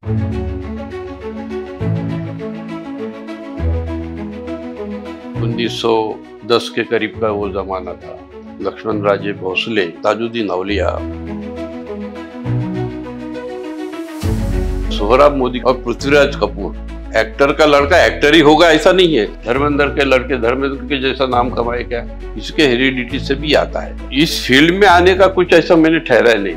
1910 के करीब का वो जमाना था। लक्ष्मण राजे भोसले, ताजुद्दीन औलिया, सोहराब मोदी और पृथ्वीराज कपूर। एक्टर का लड़का एक्टर ही होगा ऐसा नहीं है। धर्मेंद्र के लड़के धर्मेंद्र के जैसा नाम कमाए क्या, इसके हेरिडिटी से भी आता है। इस फील्ड में आने का कुछ ऐसा मैंने ठहरा नहीं।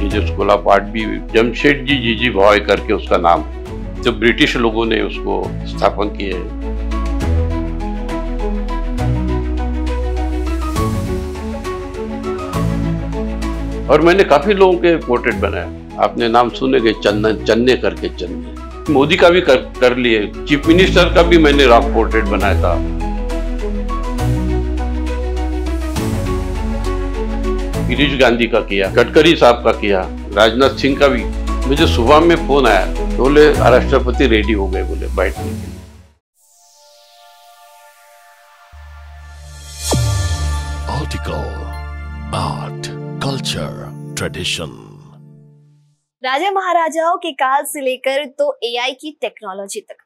ये जो स्कूल ऑफ आर्ट भी जमशेदजी जीजी भॉय करके उसका नाम है, जो ब्रिटिश लोगों ने उसको स्थापन किए है। और मैंने काफी लोगों के पोर्ट्रेट बनाए। आपने नाम सुनेंगे, चन्ने करके चन्ने। मोदी का भी कर लिए। चीफ मिनिस्टर का भी मैंने रफ पोर्ट्रेट बनाया था। गिरीश गांधी का किया, गडकरी साहब का किया, राजनाथ सिंह का भी। मुझे सुबह में फोन आया, बोले राष्ट्रपति रेडी हो गए, बोले बैठने के लिए। Art, culture, tradition. राजा महाराजाओं के काल से लेकर तो एआई की टेक्नोलॉजी तक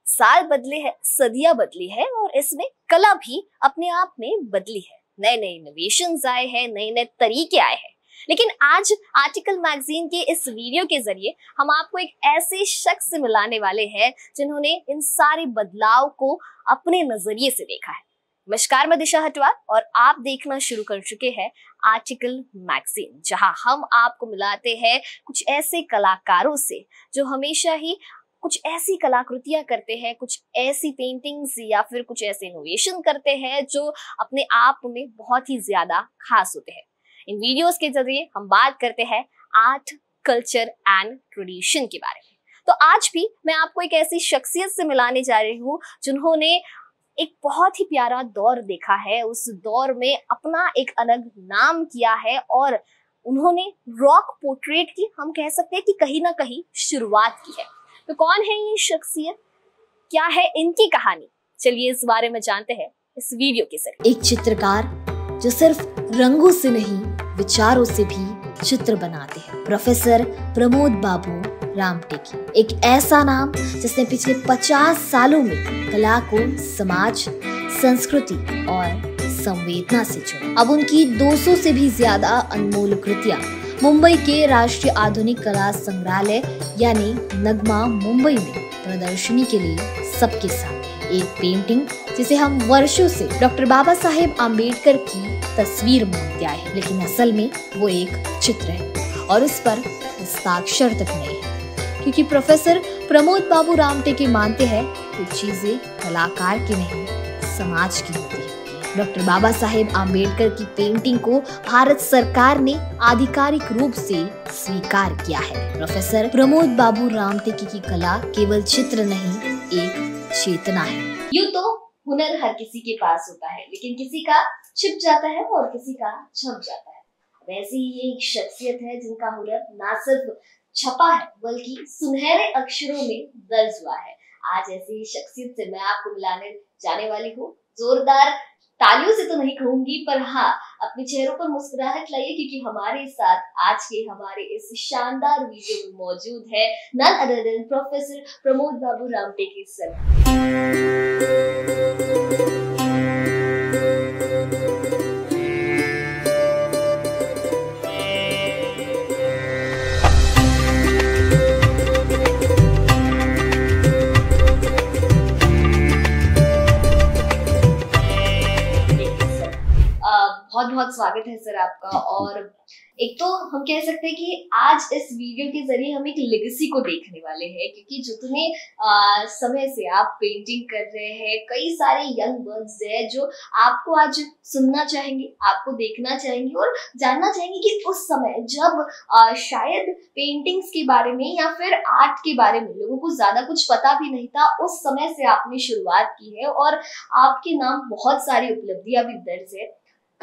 साल बदले हैं, सदियां बदली है और इसमें कला भी अपने आप में बदली है। नए नए इनोवेशंस आए हैं, नए नए तरीके आए हैं। लेकिन आज आर्टिकल मैगजीन के इस वीडियो के जरिए हम आपको एक ऐसे शख्स से मिलाने वाले हैं जिन्होंने इन सारे बदलाव को अपने नजरिए से देखा है। नमस्कार, मैं दिशा हटवार और आप देखना शुरू कर चुके हैं आर्टिकल मैगजीन, जहां हम आपको मिलाते हैं कुछ ऐसे कलाकारों से जो हमेशा ही कुछ ऐसी कलाकृतियां करते हैं, कुछ ऐसी पेंटिंग्स या फिर कुछ ऐसे इनोवेशन करते हैं जो अपने आप में बहुत ही ज्यादा खास होते हैं। इन वीडियोस के जरिए हम बात करते हैं आर्ट, कल्चर एंड ट्रेडिशन के बारे में। तो आज भी मैं आपको एक ऐसी शख्सियत से मिलाने जा रही हूँ जिन्होंने एक बहुत ही प्यारा दौर देखा है, उस दौर में अपना एक अलग नाम किया है और उन्होंने रॉक पोर्ट्रेट की, हम कह सकते हैं कि कहीं ना कहीं शुरुआत की है। तो कौन है ये शख्सियत, क्या है इनकी कहानी, चलिए इस बारे में जानते हैं इस वीडियो के जरिए। एक चित्रकार जो सिर्फ रंगों से नहीं विचारों से भी चित्र बनाते हैं, प्रोफेसर प्रमोद बाबू रामटेकी। एक ऐसा नाम जिसने पिछले 50 सालों में कला को समाज, संस्कृति और संवेदना से जोड़ा। अब उनकी 200 से भी ज्यादा अनमोल कृतियां मुंबई के राष्ट्रीय आधुनिक कला संग्रहालय यानी नगमा मुंबई में प्रदर्शनी के लिए सबके सामने। एक पेंटिंग जिसे हम वर्षों से डॉक्टर बाबा साहेब आम्बेडकर की तस्वीर मानते आए हैं, लेकिन असल में वो एक चित्र है और उस पर हस्ताक्षर तक नहीं है, क्योंकि प्रोफेसर प्रमोद बाबू रामटेकी मानते हैं कि चीजें कलाकार की नहीं समाज की होती है। डॉक्टर बाबा साहेब आम्बेडकर की पेंटिंग को भारत सरकार ने आधिकारिक रूप से स्वीकार किया है। प्रोफेसर प्रमोद बाबू रामटेकी की कला केवल चित्र नहीं, एक चेतना है। यूं तो हुनर हर किसी के पास होता है, लेकिन किसी का छिप जाता है और किसी का छप जाता है। वैसे ही ये एक शख्सियत है जिनका हुनर ना सिर्फ छपा है बल्कि सुनहरे अक्षरों में दर्ज हुआ है। आज ऐसी शख्सियत से मैं आपको मिलाने जाने वाली हूँ। जोरदार तालियों से तो नहीं कहूंगी, पर हाँ, अपने चेहरों पर मुस्कुराहट लाइए, क्योंकि हमारे साथ आज के हमारे इस शानदार वीडियो में मौजूद है none other than professor Pramod Babu Ramteki sir. बहुत बहुत स्वागत है सर आपका। और एक तो हम कह सकते हैं कि आज इस वीडियो के जरिए हम एक लेगेसी को देखने वाले हैं, क्योंकि जितने समय से आप पेंटिंग कर रहे हैं, कई सारे यंग बर्ड्स हैं जो आपको आज सुनना चाहेंगे, आपको देखना चाहेंगे और जानना चाहेंगे कि उस समय जब शायद पेंटिंग्स के बारे में या फिर आर्ट के बारे में लोगों को ज्यादा कुछ पता भी नहीं था, उस समय से आपने शुरुआत की है और आपके नाम बहुत सारी उपलब्धियां भी दर्ज है।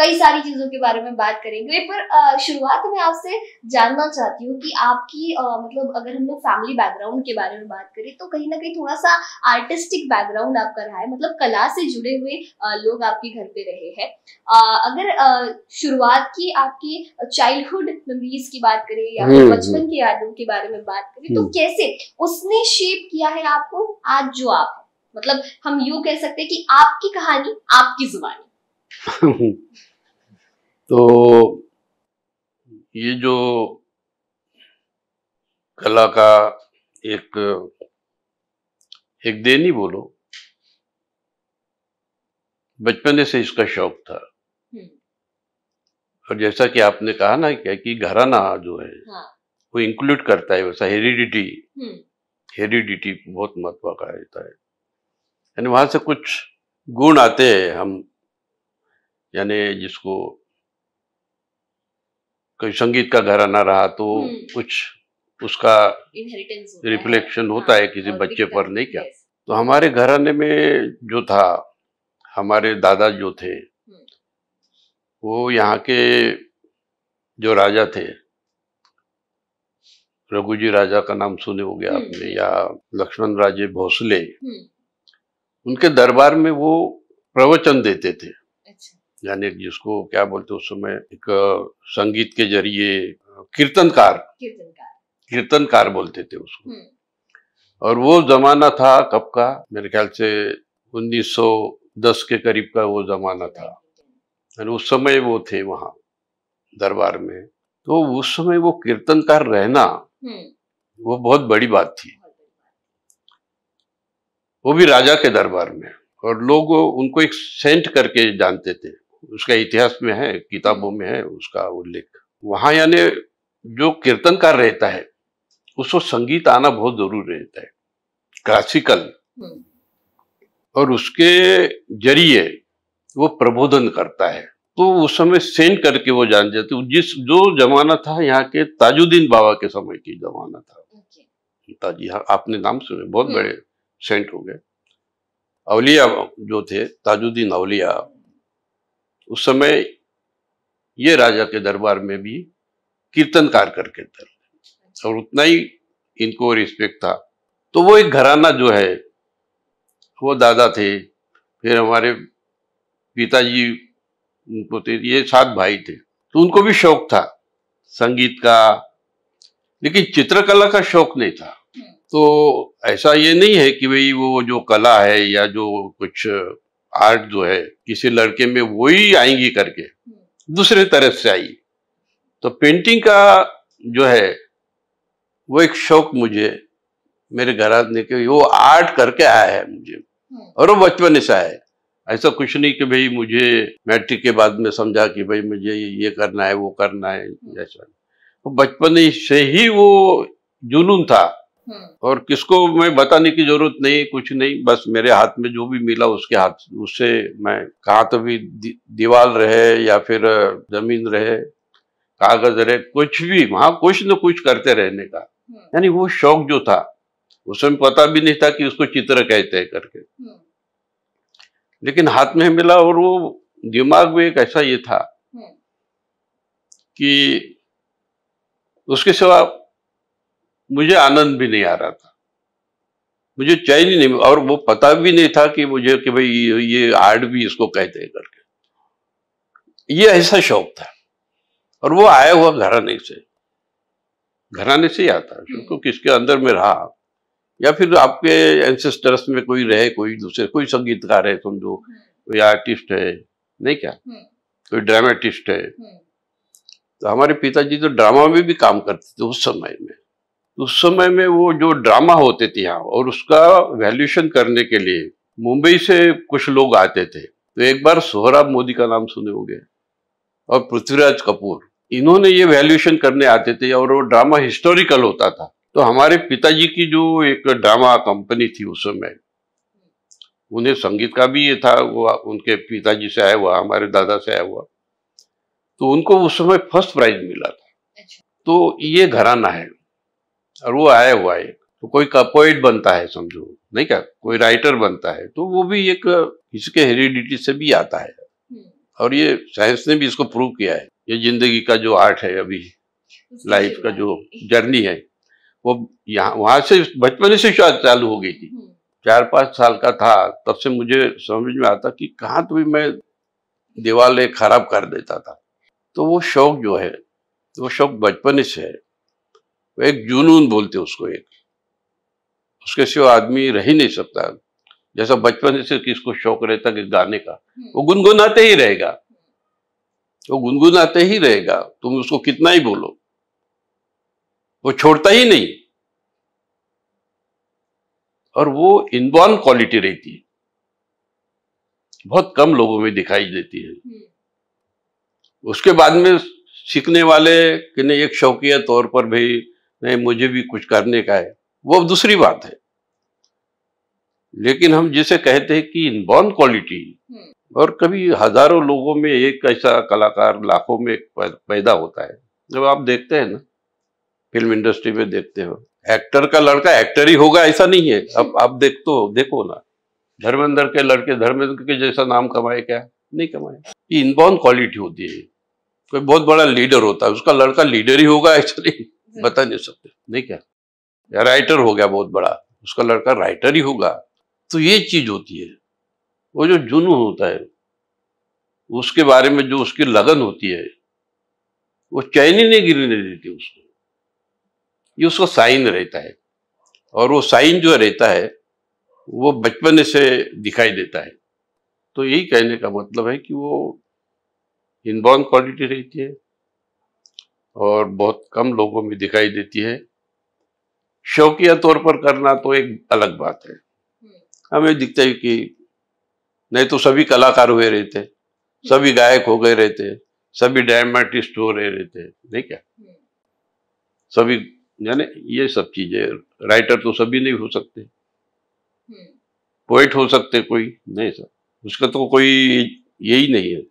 कई सारी चीजों के बारे में बात करेंगे, पर शुरुआत में आपसे जानना चाहती हूँ कि आपकी मतलब अगर हम लोग फैमिली बैकग्राउंड के बारे में बात करें तो कहीं ना कहीं थोड़ा सा आर्टिस्टिक बैकग्राउंड आपका रहा है, मतलब कला से जुड़े हुए लोग आपके घर पे रहे हैं। अगर शुरुआत की आपकी चाइल्डहुड मेमोरीज की बात करें या फिर बचपन की यादों के बारे में बात करें तो कैसे उसने शेप किया है आपको आज जो आप हैं? मतलब हम यूं कह सकते हैं कि आपकी कहानी आपकी जुबानी। तो ये जो कला का एक देनी बोलो, बचपन से इसका शौक था। और जैसा कि आपने कहा ना क्या कि घराना जो है वो इंक्लूड करता है, वैसा हेरिडिटी बहुत महत्व का रहता है। यानी वहां से कुछ गुण आते हैं हम, यानी जिसको कोई संगीत का घराना रहा तो कुछ उसका रिफ्लेक्शन होता है किसी बच्चे पर, नहीं क्या? तो हमारे घराने में जो था, हमारे दादा जो थे वो यहाँ के जो राजा थे, रघुजी राजा का नाम सुने होंगे आपने, या लक्ष्मण राजे भोसले, उनके दरबार में वो प्रवचन देते थे। यानी जिसको क्या बोलते उस समय, एक संगीत के जरिए कीर्तनकार बोलते थे उसको। और वो जमाना था कब का, मेरे ख्याल से 1910 के करीब का वो जमाना था। और उस समय वो थे वहां दरबार में, तो उस समय वो कीर्तनकार रहना वो बहुत बड़ी बात थी, वो भी राजा के दरबार में। और लोग उनको एक सेंट करके जानते थे, उसका इतिहास में है, किताबों में है उसका उल्लेख। वहां यानी जो कीर्तनकार रहता है उसको संगीत आना बहुत जरूरी रहता है, क्लासिकल, और उसके जरिए वो प्रबोधन करता है। तो उस समय सेंट करके वो जान जाते। जो जमाना था यहाँ के ताजुद्दीन बाबा के समय की जमाना था। ताजी, आपने नाम सुने, बहुत बड़े सेंट हो गए। औलिया जो थे, ताजुद्दीन औलिया, उस समय ये राजा के दरबार में भी कीर्तनकार करके थे, और उतना ही इनको रिस्पेक्ट था। तो वो एक घराना जो है, वो दादा थे, फिर हमारे पिताजी, उनको थे, ये 7 भाई थे, तो उनको भी शौक था संगीत का, लेकिन चित्रकला का शौक नहीं था। तो ऐसा ये नहीं है कि भाई वो जो कला है या जो कुछ आर्ट जो है किसी लड़के में वही आएंगी करके, दूसरे तरह से आई। तो पेंटिंग का जो है वो एक शौक मुझे मेरे घर आने के, वो आर्ट करके आया है मुझे, और वो बचपन से आया है। ऐसा कुछ नहीं कि भाई मुझे मैट्रिक के बाद में समझा कि भाई मुझे ये करना है वो करना है, ऐसा। तो बचपन से ही वो जुनून था, और किसको मैं बताने की जरूरत नहीं, कुछ नहीं, बस मेरे हाथ में जो भी मिला उसके हाथ, उससे मैं कहा तो भी दीवार रहे या फिर जमीन रहे, कागज रहे, कुछ भी वहां कुछ न कुछ करते रहने का। यानी वो शौक जो था, उसमें पता भी नहीं था कि उसको चित्र कहते हैं करके, लेकिन हाथ में मिला। और वो दिमाग में एक ऐसा ये था कि उसके सिवा मुझे आनंद भी नहीं आ रहा था, मुझे चैन ही नहीं, और वो पता भी नहीं था कि मुझे कि भाई ये आर्ट भी इसको कहते हैं करके। ये ऐसा शौक था, और वो आया हुआ घराने से ही आता है। उसको किसके अंदर में रहा, या फिर आपके एंसेस्टर्स में कोई रहे, कोई दूसरे, कोई संगीतकार है समझो, कोई आर्टिस्ट है, नहीं क्या, कोई ड्रामेटिस्ट है। तो हमारे पिताजी तो ड्रामा में भी काम करते थे उस समय में। उस समय में वो जो ड्रामा होते थे यहाँ, और उसका वैल्यूएशन करने के लिए मुंबई से कुछ लोग आते थे। तो एक बार सोहराब मोदी का नाम सुने होंगे, और पृथ्वीराज कपूर, इन्होंने ये वैल्यूएशन करने आते थे, और वो ड्रामा हिस्टोरिकल होता था। तो हमारे पिताजी की जो एक ड्रामा कंपनी थी उस समय, उन्हें संगीत का भी ये था, वो उनके पिताजी से आया हुआ, हमारे दादा से आया हुआ, तो उनको उस समय फर्स्ट प्राइज मिला था। तो ये घराना है, और वो आया हुआ है। तो कोई पोएट बनता है समझो, नहीं क्या, कोई राइटर बनता है, तो वो भी एक इसके हेरिडिटी से भी आता है। और ये साइंस ने भी इसको प्रूव किया है। ये जिंदगी का जो आर्ट है, अभी लाइफ का जो जर्नी है, वो यहाँ वहां से बचपन से शायद चालू हो गई थी। 4-5 साल का था तब से मुझे समझ में आता कि कहाँ तो भी मैं दीवारें खराब कर देता था। तो वो शौक जो है, वो शौक बचपन से है। वो एक जुनून बोलते उसको, एक उसके सिवा आदमी रह ही नहीं सकता। जैसा बचपन से किसको शौक रहता कि गाने का, वो गुनगुनाते ही रहेगा, वो गुनगुनाते ही रहेगा। तुम उसको कितना ही बोलो, वो छोड़ता ही नहीं। और वो इनबॉर्न क्वालिटी रहती है, बहुत कम लोगों में दिखाई देती है। उसके बाद में सीखने वाले कि नहीं, एक शौकिया तौर पर भी नहीं मुझे भी कुछ करने का है, वो दूसरी बात है। लेकिन हम जिसे कहते हैं कि इनबॉर्न क्वालिटी, और कभी हजारों लोगों में एक ऐसा कलाकार लाखों में पैदा होता है। जब आप देखते हैं ना, फिल्म इंडस्ट्री में देखते हो, एक्टर का लड़का एक्टर ही होगा ऐसा नहीं है। अब आप देखो ना, धर्मेंद्र के लड़के धर्मेंद्र के जैसा नाम कमाए क्या? नहीं कमाए। ये इनबॉर्न क्वालिटी होती है। कोई बहुत बड़ा लीडर होता है, उसका लड़का लीडर ही होगा ऐसा नहीं, बता नहीं सकते। नहीं क्या, या राइटर हो गया बहुत बड़ा, उसका लड़का राइटर ही होगा। तो ये चीज होती है, वो जो जुनून होता है, उसके बारे में जो उसकी लगन होती है, वो चैन ही नहीं गिरने देती उसको। ये उसका साइन रहता है, और वो साइन जो रहता है वो बचपन से दिखाई देता है। तो यही कहने का मतलब है कि वो इनबॉर्न क्वालिटी रहती है और बहुत कम लोगों में दिखाई देती है। शौकिया तौर पर करना तो एक अलग बात है। हमें दिखता है कि नहीं तो सभी कलाकार हुए रहते, सभी गायक हो गए रहते, सभी ड्रामेटिस्ट हो रहे रहते, नहीं क्या, सभी यानी ये सब चीजें। राइटर तो सभी नहीं हो सकते, पोएट हो सकते कोई नहीं सर, उसका तो कोई यही नहीं है।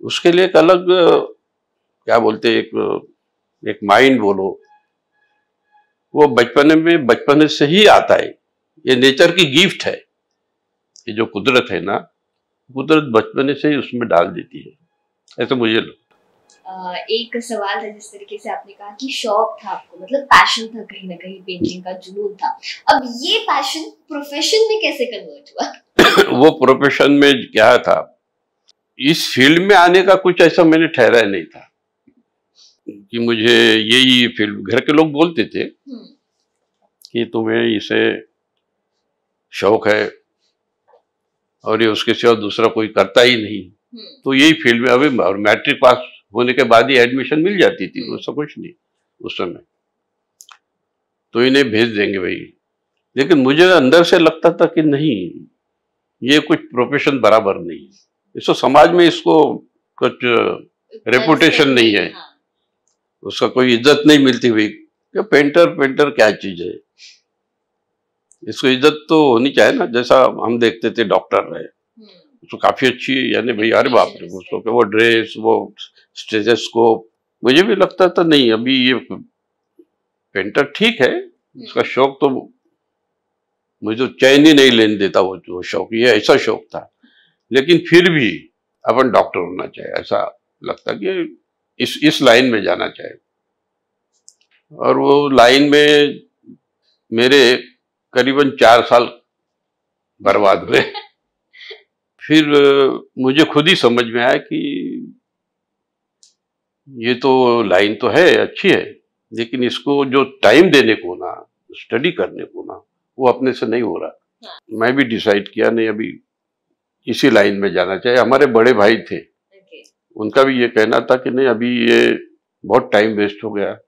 उसके लिए एक अलग क्या बोलते, एक माइंड बोलो, वो बचपन से ही आता है। ये नेचर की गिफ्ट है। ये जो कुदरत है ना, कुदरत बचपन से ही उसमें डाल देती है, ऐसा मुझे लगता। एक सवाल था, जिस तरीके से आपने कहा कि शौक था आपको, मतलब पैशन था, कहीं ना कहीं पेंटिंग का जुनून था। अब ये पैशन प्रोफेशन में कैसे कन्वर्ट हुआ? वो प्रोफेशन में क्या था, इस फील्ड में आने का कुछ ऐसा मैंने ठहराया नहीं था कि मुझे यही फील्ड। घर के लोग बोलते थे कि तुम्हें इसे शौक है और ये उसके सिवा दूसरा कोई करता ही नहीं, तो यही फील्ड में। अभी और मैट्रिक पास होने के बाद ही एडमिशन मिल जाती थी, उससे कुछ नहीं उस समय, तो इन्हें भेज देंगे भाई। लेकिन मुझे अंदर से लगता था कि नहीं, ये कुछ प्रोफेशन बराबर नहीं है, इसको समाज में इसको कुछ रेपुटेशन नहीं है, उसका कोई इज्जत नहीं मिलती हुई। पेंटर क्या चीज है, इसको इज्जत तो होनी चाहिए ना। जैसा हम देखते थे डॉक्टर रहे, उसको काफी अच्छी, यानी भाई अरे बाप रे, उसको वो ड्रेस, वो स्टेथोस्कोप, मुझे भी लगता था नहीं अभी ये पेंटर ठीक है, उसका शौक तो मुझे चैन ही नहीं लेने देता वो शौक, ये ऐसा शौक था। लेकिन फिर भी अपन डॉक्टर होना चाहिए, ऐसा लगता कि इस लाइन में जाना चाहिए। और वो लाइन में मेरे करीबन 4 साल बर्बाद हुए। फिर मुझे खुद ही समझ में आया कि ये तो लाइन तो है, अच्छी है, लेकिन इसको जो टाइम देने को ना, स्टडी करने को ना, वो अपने से नहीं हो रहा। मैं भी डिसाइड किया नहीं, अभी इसी लाइन में जाना चाहिए। हमारे बड़े भाई थे, उनका भी ये कहना था कि नहीं अभी ये बहुत टाइम वेस्ट हो गया,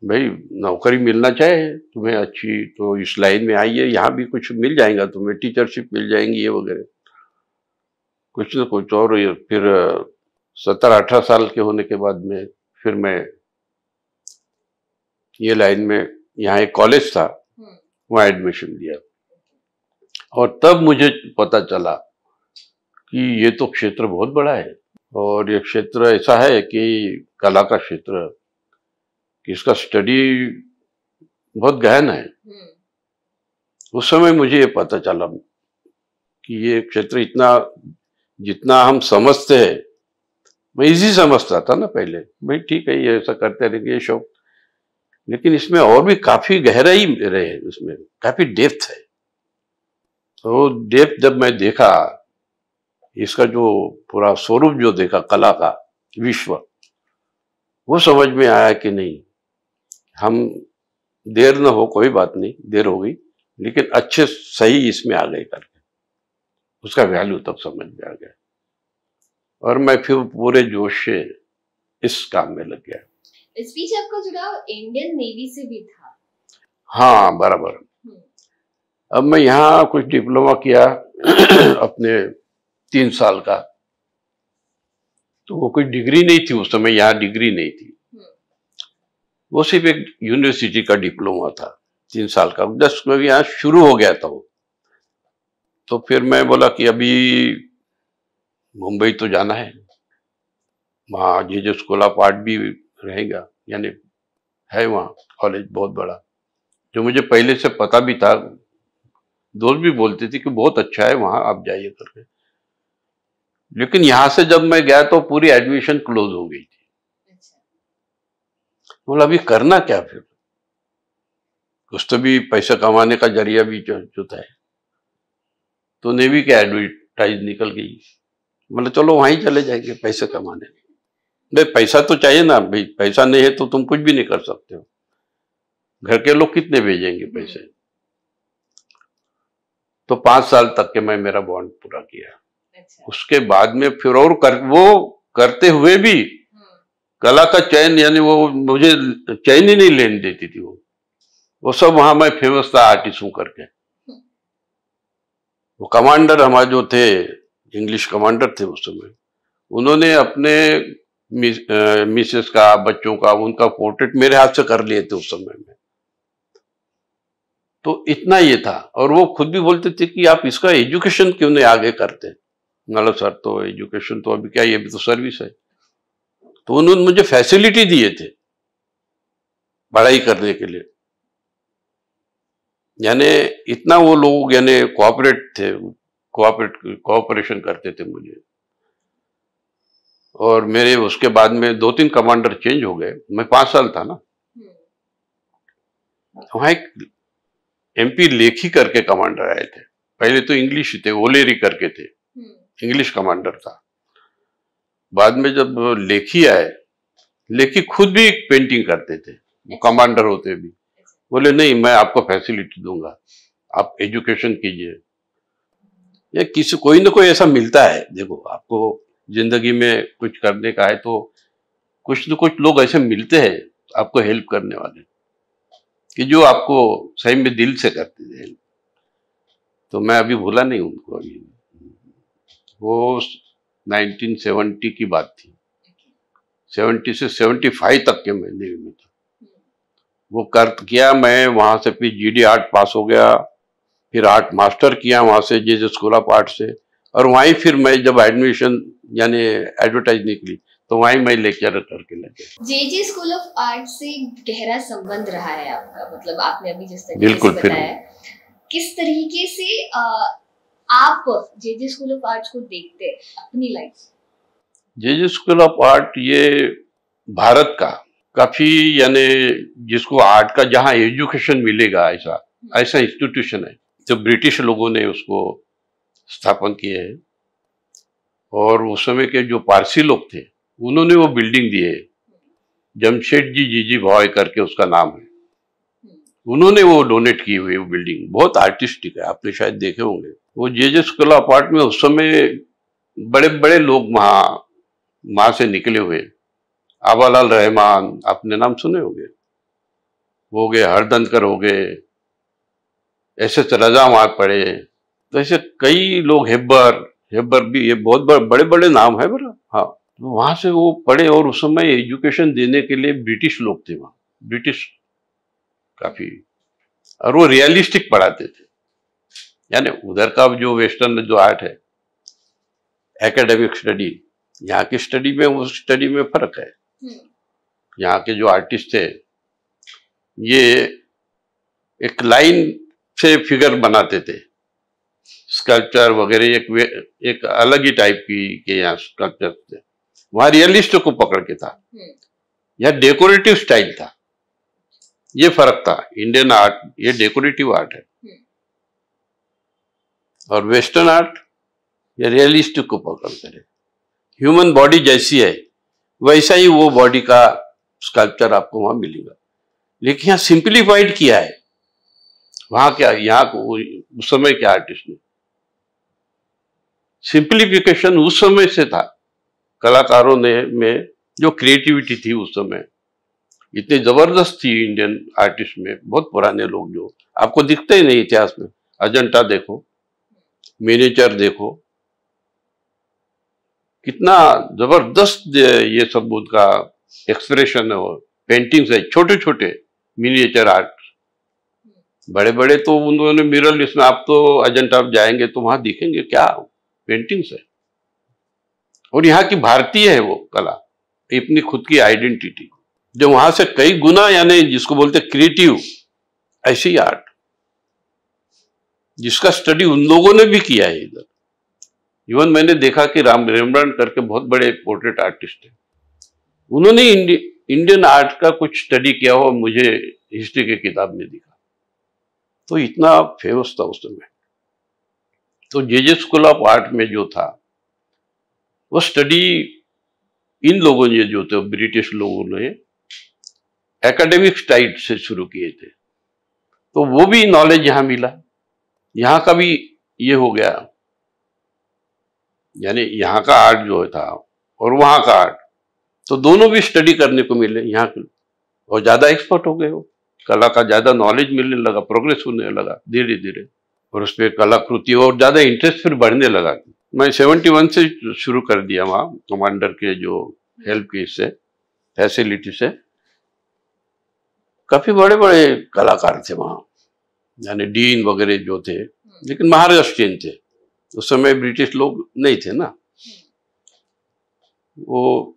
भाई नौकरी मिलना चाहिए तुम्हें अच्छी, तो इस लाइन में आइए, यहाँ भी कुछ मिल जाएगा तुम्हें, टीचरशिप मिल जाएंगी ये वगैरह कुछ ना कुछ। और ये फिर 17-18 साल के होने के बाद में फिर मैं ये लाइन में, यहाँ एक कॉलेज था वहाँ एडमिशन लिया, और तब मुझे पता चला कि ये तो क्षेत्र बहुत बड़ा है, और ये क्षेत्र ऐसा है कि कला का क्षेत्र, कि इसका स्टडी बहुत गहन है। उस समय मुझे ये पता चला कि ये क्षेत्र इतना जितना हम समझते हैं, मैं इजी समझता था ना पहले, भाई ठीक है ये ऐसा करते रहेंगे ये शौक, लेकिन इसमें और भी काफी गहराई रहे, उसमें काफी डेप्थ है। तो डेप्थ जब मैं देखा, इसका जो पूरा स्वरूप जो देखा कला का विश्व, वो समझ में आया कि नहीं, हम देर न हो, कोई बात नहीं, देर हो गई, लेकिन अच्छे सही इसमें आ गए करके उसका वैल्यू तब समझ में आ गया, और मैं फिर पूरे जोश से इस काम में लग गया। इस बीच आपका जुड़ाव इंडियन नेवी से भी था? हाँ बराबर। अब मैं यहाँ कुछ डिप्लोमा किया अपने 3 साल का, तो वो कोई डिग्री नहीं थी उस समय, यहाँ डिग्री नहीं थी, वो सिर्फ एक यूनिवर्सिटी का डिप्लोमा था 3 साल का, जस्ट मैं यहाँ शुरू हो गया था वो। तो फिर मैं बोला कि अभी मुंबई तो जाना है, वहाँ जे स्कूल ऑफ आर्ट भी रहेगा, यानी है वहाँ कॉलेज बहुत बड़ा, जो मुझे पहले से पता भी था, दोस्त भी बोलते थे कि बहुत अच्छा है वहाँ, आप जाइए करके। लेकिन यहाँ से जब मैं गया तो पूरी एडमिशन क्लोज हो गई थी। बोला अभी करना क्या फिर, कुछ तो भी पैसा कमाने का जरिया भी जो था, तो नेवी की एडवर्टाइज निकल गई। मतलब चलो वहीं चले जाएंगे पैसे कमाने। नहीं, पैसा तो चाहिए ना भाई, पैसा नहीं है तो तुम कुछ भी नहीं कर सकते हो, घर के लोग कितने भेजेंगे पैसे। तो 5 साल तक के मैं मेरा बॉन्ड पूरा किया। उसके बाद में फिर और वो करते हुए भी कला का चयन, यानी वो मुझे चयन ही नहीं लेने देती थी वो सब वहां मैं फेमस था आर्टिस्ट हूं करके। वो कमांडर हमारे जो थे, इंग्लिश कमांडर थे उस समय, उन्होंने अपने मिसेस का, बच्चों का, उनका पोर्ट्रेट मेरे हाथ से कर लिए थे उस समय में। तो इतना ये था, और वो खुद भी बोलते थे कि आप इसका एजुकेशन क्यों नहीं आगे करते। मतलब सर तो एजुकेशन तो अभी क्या, ये भी तो सर्विस है। तो उन्होंने मुझे फैसिलिटी दिए थे पढ़ाई करने के लिए, यानी इतना वो लोग यानी कोऑपरेट थे, कोऑपरेशन करते थे मुझे। और मेरे उसके बाद में 2-3 कमांडर चेंज हो गए, मैं 5 साल था ना। वहां एक MP लेखी करके कमांडर आए थे, पहले तो इंग्लिश थे, ओलेरी करके थे, इंग्लिश कमांडर था। बाद में जब लेखी आए, लेखी खुद भी पेंटिंग करते थे, वो कमांडर होते भी। बोले नहीं, मैं आपको फैसिलिटी दूंगा, आप एजुकेशन कीजिए। या किसी कोई ना कोई ऐसा मिलता है, देखो आपको जिंदगी में कुछ करने का है तो कुछ न कुछ लोग ऐसे मिलते हैं आपको हेल्प करने वाले, कि जो आपको सही में दिल से करते थे हेल्प। तो मैं अभी भूला नहीं उनको। अभी वो 1970 की बात थी, 70 से 75 तक के मैं नेवी में था। वो कर किया, मैं वहां से फिर GD आर्ट पास हो गया, फिर आर्ट मास्टर किया वहां से जे स्कूल ऑफ आर्ट से, और वहीं फिर मैं जब एडमिशन यानी एडवर्टाइज निकली तो वहीं मैं लेक्चर करके लगे। जे स्कूल ऑफ आर्ट से गहरा संबंध रहा है आपका, मतलब आपने अभी जिस तरीके बिल्कुल से बताया, किस तरीके से आप जे स्कूल ऑफ आर्ट को देखते हैं अपनी life? J school of art ये भारत का काफी, यानी जिसको आर्ट का जहाँ एजुकेशन मिलेगा ऐसा इंस्टीट्यूशन है, जो ब्रिटिश लोगों ने उसको स्थापन किए हैं। और उस समय के जो पारसी लोग थे उन्होंने वो बिल्डिंग दी है, जमशेदजी जीजी भॉय करके उसका नाम है, उन्होंने वो डोनेट की हुई वो बिल्डिंग, बहुत आर्टिस्टिक है, आपने शायद देखे होंगे। वो जे स्कूल ऑफ आर्ट में उस समय बड़े बड़े लोग वहां से निकले हुए, आबालाल रहमान आपने नाम सुने होंगे, हो गए हरदनकर, हो गए SS रजा वहां पढ़े। तो ऐसे कई लोग, हेब्बर भी, ये बहुत बड़े बड़े नाम है बड़ा। हाँ, तो वहां से वो पढ़े, और उस समय एजुकेशन देने के लिए ब्रिटिश लोग थे वहां, ब्रिटिश काफी, और वो रियलिस्टिक पढ़ाते थे। यानी उधर का जो वेस्टर्न जो आर्ट है, एकेडमिक स्टडी, यहाँ की स्टडी में उस स्टडी में फर्क है। यहाँ के जो आर्टिस्ट थे ये एक लाइन से फिगर बनाते थे, स्कल्पचर वगैरह एक अलग ही टाइप की के यहाँ स्कल्पचर थे। वहां रियलिस्ट को पकड़ के था, यहाँ डेकोरेटिव स्टाइल था। ये फर्क था, इंडियन आर्ट ये डेकोरेटिव आर्ट है और वेस्टर्न आर्ट ये रियलिस्टिक को पकड़ करे। ह्यूमन बॉडी जैसी है वैसा ही वो बॉडी का स्कल्पचर आपको वहां मिलेगा, लेकिन यहाँ सिंप्लीफाइड किया है। वहां क्या, यहाँ उस समय क्या आर्टिस्ट ने सिंप्लीफिकेशन उस समय से था कलाकारों ने में जो क्रिएटिविटी थी उस समय इतनी जबरदस्त थी इंडियन आर्टिस्ट में। बहुत पुराने लोग जो आपको दिखते ही नहीं इतिहास में, अजंता देखो, मिनिएचर देखो, कितना जबरदस्त ये सब उनका एक्सप्रेशन है और पेंटिंग्स है, छोटे छोटे मिनिएचर आर्ट। बड़े बड़े तो उन्होंने मिरर इसमें, आप तो अजंता आप जाएंगे तो वहां दिखेंगे क्या पेंटिंग्स है। और यहाँ की भारतीय है वो कला, अपनी खुद की आइडेंटिटी जो वहां से कई गुना, यानी जिसको बोलते क्रिएटिव, ऐसी आर्ट जिसका स्टडी उन लोगों ने भी किया है इधर। इवन मैंने देखा कि रेम्ब्रांड करके बहुत बड़े पोर्ट्रेट आर्टिस्ट हैं, उन्होंने इंडियन आर्ट का कुछ स्टडी किया हुआ मुझे हिस्ट्री की किताब में दिखा। तो इतना फेमस था उस समय। तो जे स्कूल ऑफ आर्ट में जो था वो स्टडी इन लोगों ने जो थे ब्रिटिश लोगों ने एकेडमिक स्टाइल से शुरू किए थे, तो वो भी नॉलेज यहाँ मिला। यहाँ का भी ये हो गया, यानी यहाँ का आर्ट जो था और वहाँ का आर्ट, तो दोनों भी स्टडी करने को मिले यहाँ के, और ज्यादा एक्सपर्ट हो गए हो, कला का ज्यादा नॉलेज मिलने लगा, प्रोग्रेस होने लगा धीरे धीरे, और उस पर कलाकृति और ज्यादा इंटरेस्ट फिर बढ़ने लगा। मैं 71 से शुरू कर दिया वहाँ, कमांडर के जो हेल्प की इससे फैसिलिटी से। काफी बड़े बड़े कलाकार थे वहाँ, यानी डीन वगैरह जो थे, लेकिन महाराष्ट्रियन थे। उस समय ब्रिटिश लोग नहीं थे ना, वो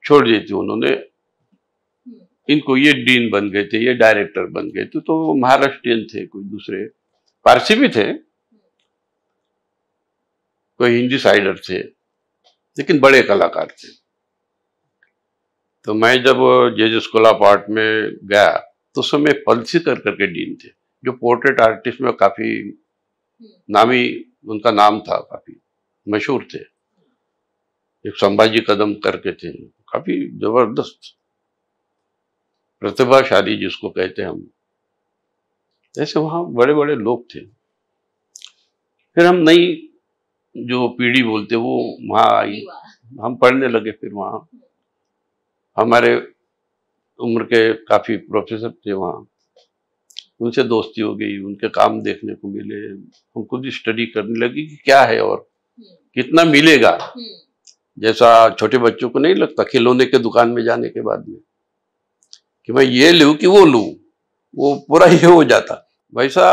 छोड़ दी थी उन्होंने इनको, ये डीन बन गए थे, ये डायरेक्टर बन गए थे। तो महाराष्ट्रियन थे, कोई दूसरे पारसी भी थे, कोई हिंदी साइडर थे, लेकिन बड़े कलाकार थे। तो मैं जब जे स्कूल ऑफ आर्ट में गया तो उस समय पलसीकर करके डीन थे, जो पोर्ट्रेट आर्टिस्ट में काफी नामी, उनका नाम था, काफी मशहूर थे। एक संभाजी कदम करके थे, काफी जबरदस्त प्रतिभाशाली जिसको कहते हैं हम, ऐसे वहां बड़े बड़े लोग थे। फिर हम नई जो पीढ़ी बोलते वो वहां आई, हम पढ़ने लगे। फिर वहां हमारे उम्र के काफी प्रोफेसर थे वहां, उनसे दोस्ती हो गई, उनके काम देखने को मिले, हम खुद ही स्टडी करने लगी कि क्या है और कितना मिलेगा। जैसा छोटे बच्चों को नहीं लगता खिलौने के दुकान में जाने के बाद में कि मैं ये लूं कि वो लूं, वो पूरा ये हो जाता, वैसा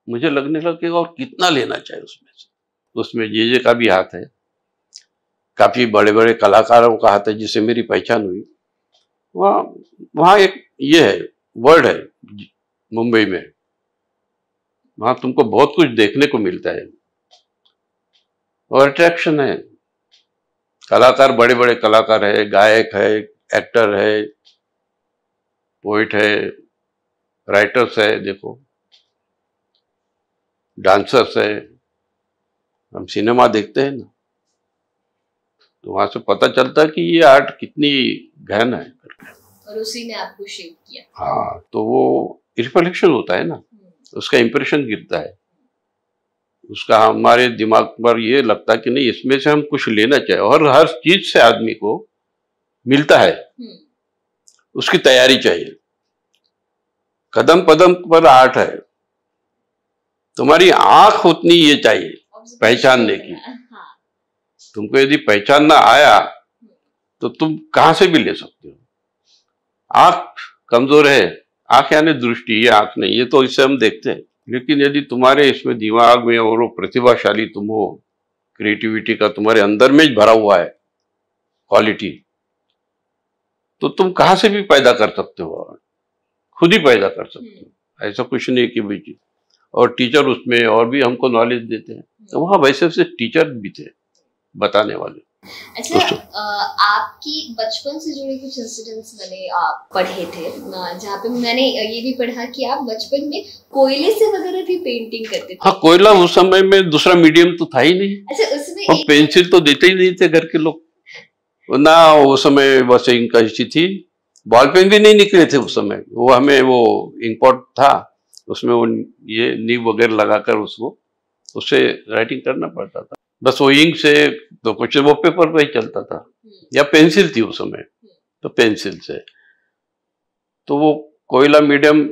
मुझे लगने लगा कि और कितना लेना चाहिए उसमें से। उसमें जे का भी हाथ है, काफी बड़े बड़े कलाकारों का हाथ है जिससे मेरी पहचान हुई। वहाँ एक ये है वर्ड है मुंबई में, वहां तुमको बहुत कुछ देखने को मिलता है और अट्रैक्शन है। कलाकार बड़े बड़े कलाकार है, गायक है, एक्टर है, पोइट है, राइटर्स है, देखो डांसर्स है। हम सिनेमा देखते हैं ना, तो वहां से पता चलता है कि ये आर्ट कितनी गहन है करके, और उसी ने आपको शेप किया। हाँ, तो वो रिफ्लेक्शन होता है ना, उसका इंप्रेशन गिरता है, उसका हमारे दिमाग पर ये लगता है कि नहीं इसमें से हम कुछ लेना चाहिए। और हर चीज से आदमी को मिलता है, उसकी तैयारी चाहिए। कदम कदम पर आर्ट है, तुम्हारी आंख उतनी ये चाहिए पहचानने की। तुमको यदि पहचानना आया तो तुम कहां से भी ले सकते हो। आंख कमजोर है, आंख यानी दृष्टि, ये आंख नहीं, ये तो इससे हम देखते हैं। लेकिन यदि तुम्हारे इसमें दिमाग में और वो प्रतिभाशाली तुम हो, क्रिएटिविटी का तुम्हारे अंदर में भरा हुआ है क्वालिटी, तो तुम कहां से भी पैदा कर सकते हो, खुद ही पैदा कर सकते हो। ऐसा कुछ नहीं कि भाई और टीचर उसमें और भी हमको नॉलेज देते हैं। तो वहाँ वैसे वैसे टीचर भी थे बताने वाले। अच्छा, आपकी बचपन से जुड़े कुछ इंसिडेंट्स मैंने पढ़े थे, जहाँ पे मैंने ये भी पढ़ा कि आप बचपन में कोयले से वगैरह भी पेंटिंग करते थे। हाँ, कोयला उस समय में दूसरा मीडियम तो था ही नहीं। अच्छा, उसमें और पेंसिल तो देते ही नहीं थे घर के लोग ना। उस समय बस इंक का हिस्ट्री थी, बॉल पेन भी नहीं निकले थे उस समय। वो हमें वो इंक पॉट था, उसमें वो ये नीब वगैरह लगाकर उससे राइटिंग करना पड़ता था। बस वो इंक से तो कुछ वो पेपर पे ही चलता था, या पेंसिल थी उस समय, तो पेंसिल से। तो वो कोयला मीडियम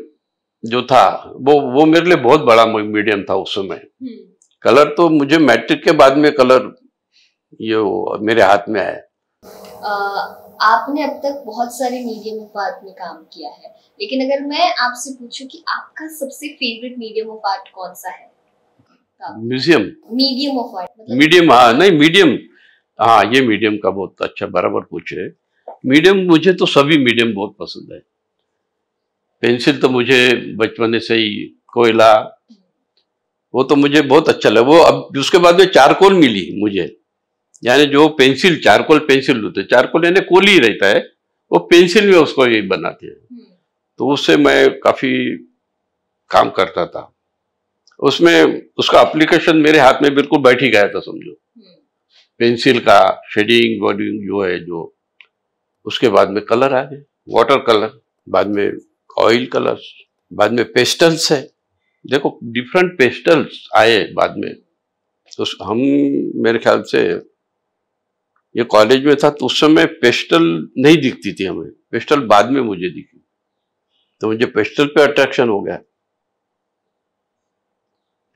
जो था वो मेरे लिए बहुत बड़ा मीडियम था उस समय। कलर तो मुझे मैट्रिक के बाद में कलर ये मेरे हाथ में आया। आपने अब तक बहुत सारे मीडियम ऑफ आर्ट में काम किया है, लेकिन अगर मैं आपसे पूछूं कि आपका सबसे फेवरेट मीडियम ऑफ आर्ट कौन सा है? म्यूजियम, मीडियम ऑफ आर्ट मतलब मीडियम, हाँ नहीं मीडियम, हाँ ये मीडियम का बहुत अच्छा बराबर पूछे। मीडियम मुझे तो सभी मीडियम बहुत पसंद है। पेंसिल तो मुझे बचपन से ही, कोयला वो तो मुझे बहुत अच्छा लगा। वो अब उसके बाद में चारकोल मिली मुझे, यानी जो पेंसिल चारकोल पेंसिल होते, चारकोल यानी कोल ही रहता है, वो पेंसिल में उसको ये बनाते हैं। तो उससे मैं काफी काम करता था उसमें। उसका एप्लीकेशन मेरे हाथ में बिल्कुल बैठ ही गया था समझो। पेंसिल का शेडिंग बॉर्डिंग जो है जो, उसके बाद में कलर आ गए, वाटर कलर, बाद में ऑयल कलर्स, बाद में पेस्टल्स है। देखो डिफरेंट पेस्टल्स आए बाद में। तो हम मेरे ख्याल से ये कॉलेज में था तो उस समय पेस्टल नहीं दिखती थी हमें, पेस्टल बाद में मुझे दिखी, तो मुझे पेस्टल पे अट्रैक्शन हो गया।